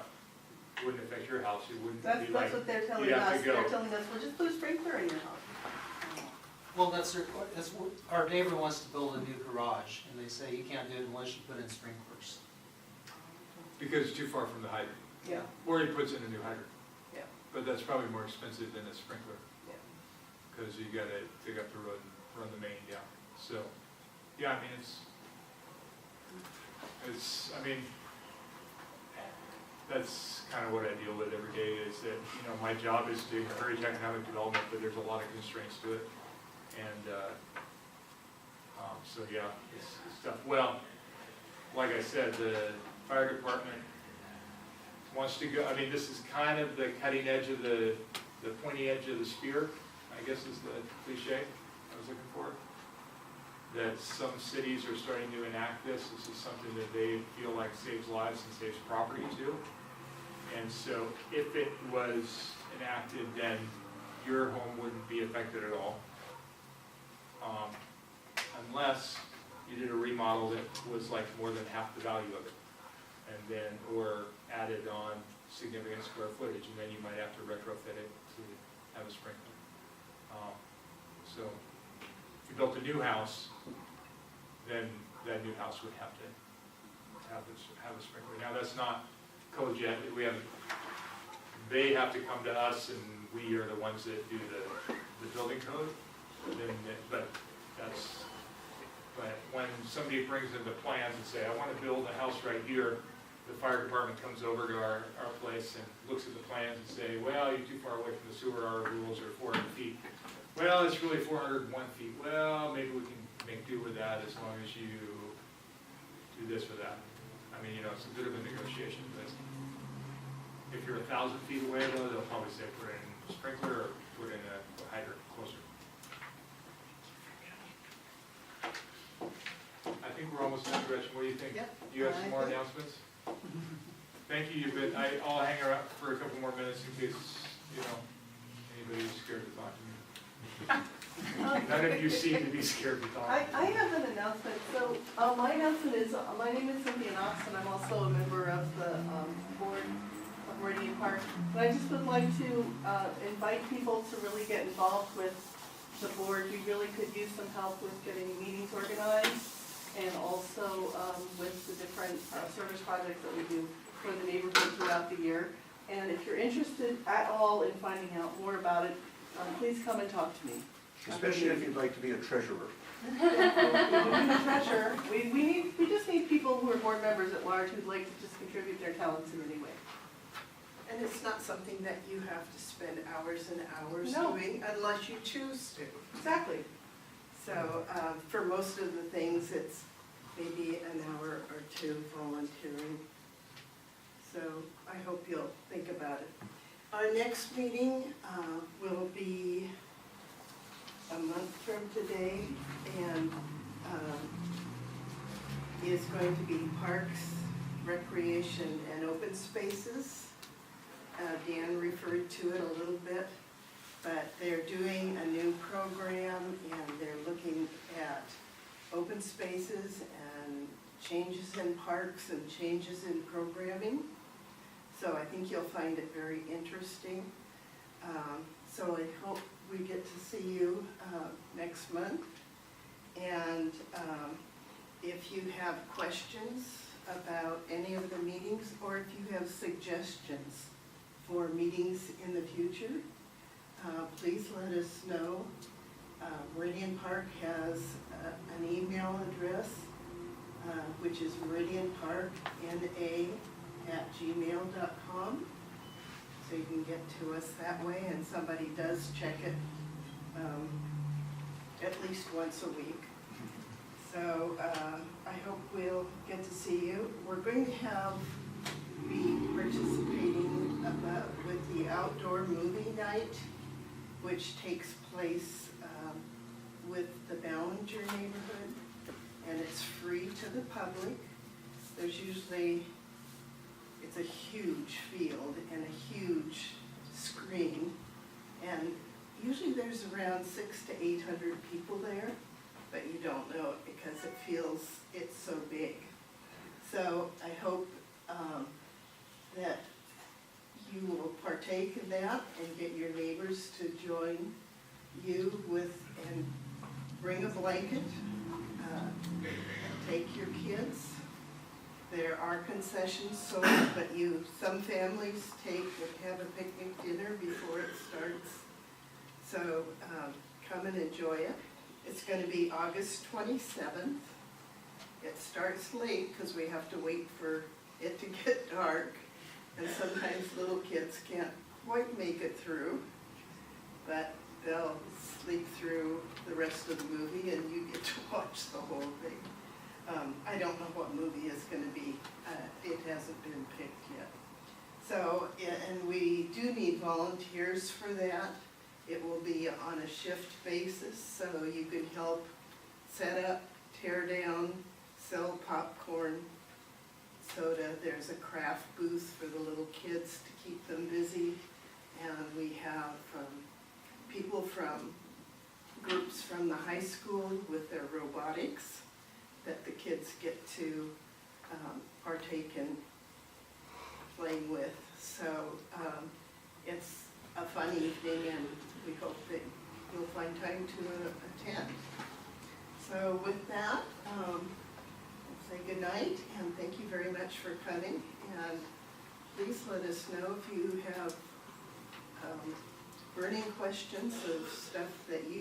It wouldn't affect your house. It wouldn't That's be like, what they're telling you'd have us. to go. They're telling us, well, just put a sprinkler in your house. Well, that's what our neighbor wants to build a new garage, and they say you can't do it unless you put in sprinklers. Because it's too far from the hydrant. Yeah, Or he puts in a new hydrant. yeah, But that's probably more expensive than a sprinkler. yeah. Because you gotta dig up the road and run the main down. So, yeah, that's kind of what I deal with every day is that, my job is to encourage economic development, but there's a lot of constraints to it. And, so yeah, it's tough. Well, like I said, the fire department wants to go, this is kind of the cutting edge of the pointy edge of the spear, I guess is the cliche I was looking for. that some cities are starting to enact this. This is something that they feel like saves lives and saves property too. And so if it was enacted, then your home wouldn't be affected at all. Unless you did a remodel that was like more than half the value of it. And then, or added on significant square footage, and then you might have to retrofit it to have a sprinkler. So if you built a new house, then that new house would have to have a sprinkler. Now, that's not code yet. They have to come to us, and we are the ones that do the building code. But when somebody brings in the plans and say, I want to build a house right here, the fire department comes over to our place and looks at the plans and say, well, you're too far away from the sewer, our rules are 400 feet. Well, it's really 401 feet. Well, maybe we can make do with that as long as you do this or that. I mean, it's a bit of a negotiation, but if you're 1,000 feet away, though, they'll probably say put in a sprinkler or put in a hydrant closer. I think we're almost done, Gretchen. What do you think? Yep. Do you have some more announcements? Thank you, but I'll hang around for a couple more minutes in case, anybody's scared to talk to me. None of you seem to be scared to talk. I have an announcement. So my announcement is, my name is Cynthia Knox, and I'm also a member of the board of Meridian Park. But I just would like to invite people to really get involved with the board. We really could use some help with getting meetings organized, and also with the different service projects that we do for the neighborhood throughout the year. And if you're interested at all in finding out more about it, please come and talk to me. Especially if you'd like to be a treasurer. Treasurer. We just need people who are board members at large who'd like to just contribute their talents in any way. And it's not something that you have to spend hours and hours No. doing unless you choose to. Exactly. So for most of the things, it's maybe an hour or two volunteering. So I hope you'll think about it. Our next meeting will be a month from today, and is going to be Parks, Recreation, and Open Spaces. Dan referred to it a little bit, but they're doing a new program, and they're looking at open spaces and changes in parks and changes in programming. So I think you'll find it very interesting. So I hope we get to see you next month. And if you have questions about any of the meetings, or if you have suggestions for meetings in the future, please let us know. Meridian Park has an email address, which is meridianparkna@gmail.com. So you can get to us that way, and somebody does check it at least once a week. So I hope we'll get to see you. We're going to be participating with the outdoor movie night, which takes place with the Ballinger neighborhood, and it's free to the public. There's usually, it's a huge field and a huge screen, and usually there's around 600 to 800 people there, but you don't know it because it feels it's so big. So I hope that you will partake in that and get your neighbors to join you and bring a blanket, take your kids. There are concessions sold, but some families have a picnic dinner before it starts. So come and enjoy it. It's going to be August 27th. It starts late because we have to wait for it to get dark. And sometimes little kids can't quite make it through, but they'll sleep through the rest of the movie and you get to watch the whole thing. I don't know what movie it's going to be. It hasn't been picked yet. So, and we do need volunteers for that. It will be on a shift basis, so you can help set up, tear down, sell popcorn, soda. There's a craft booth for the little kids to keep them busy. And we have people from groups from the high school with their robotics that the kids get to partake in playing with. So it's a fun evening, and we hope that you'll find time to attend. So with that, I'll say good night, and thank you very much for coming. And please let us know if you have burning questions of stuff that you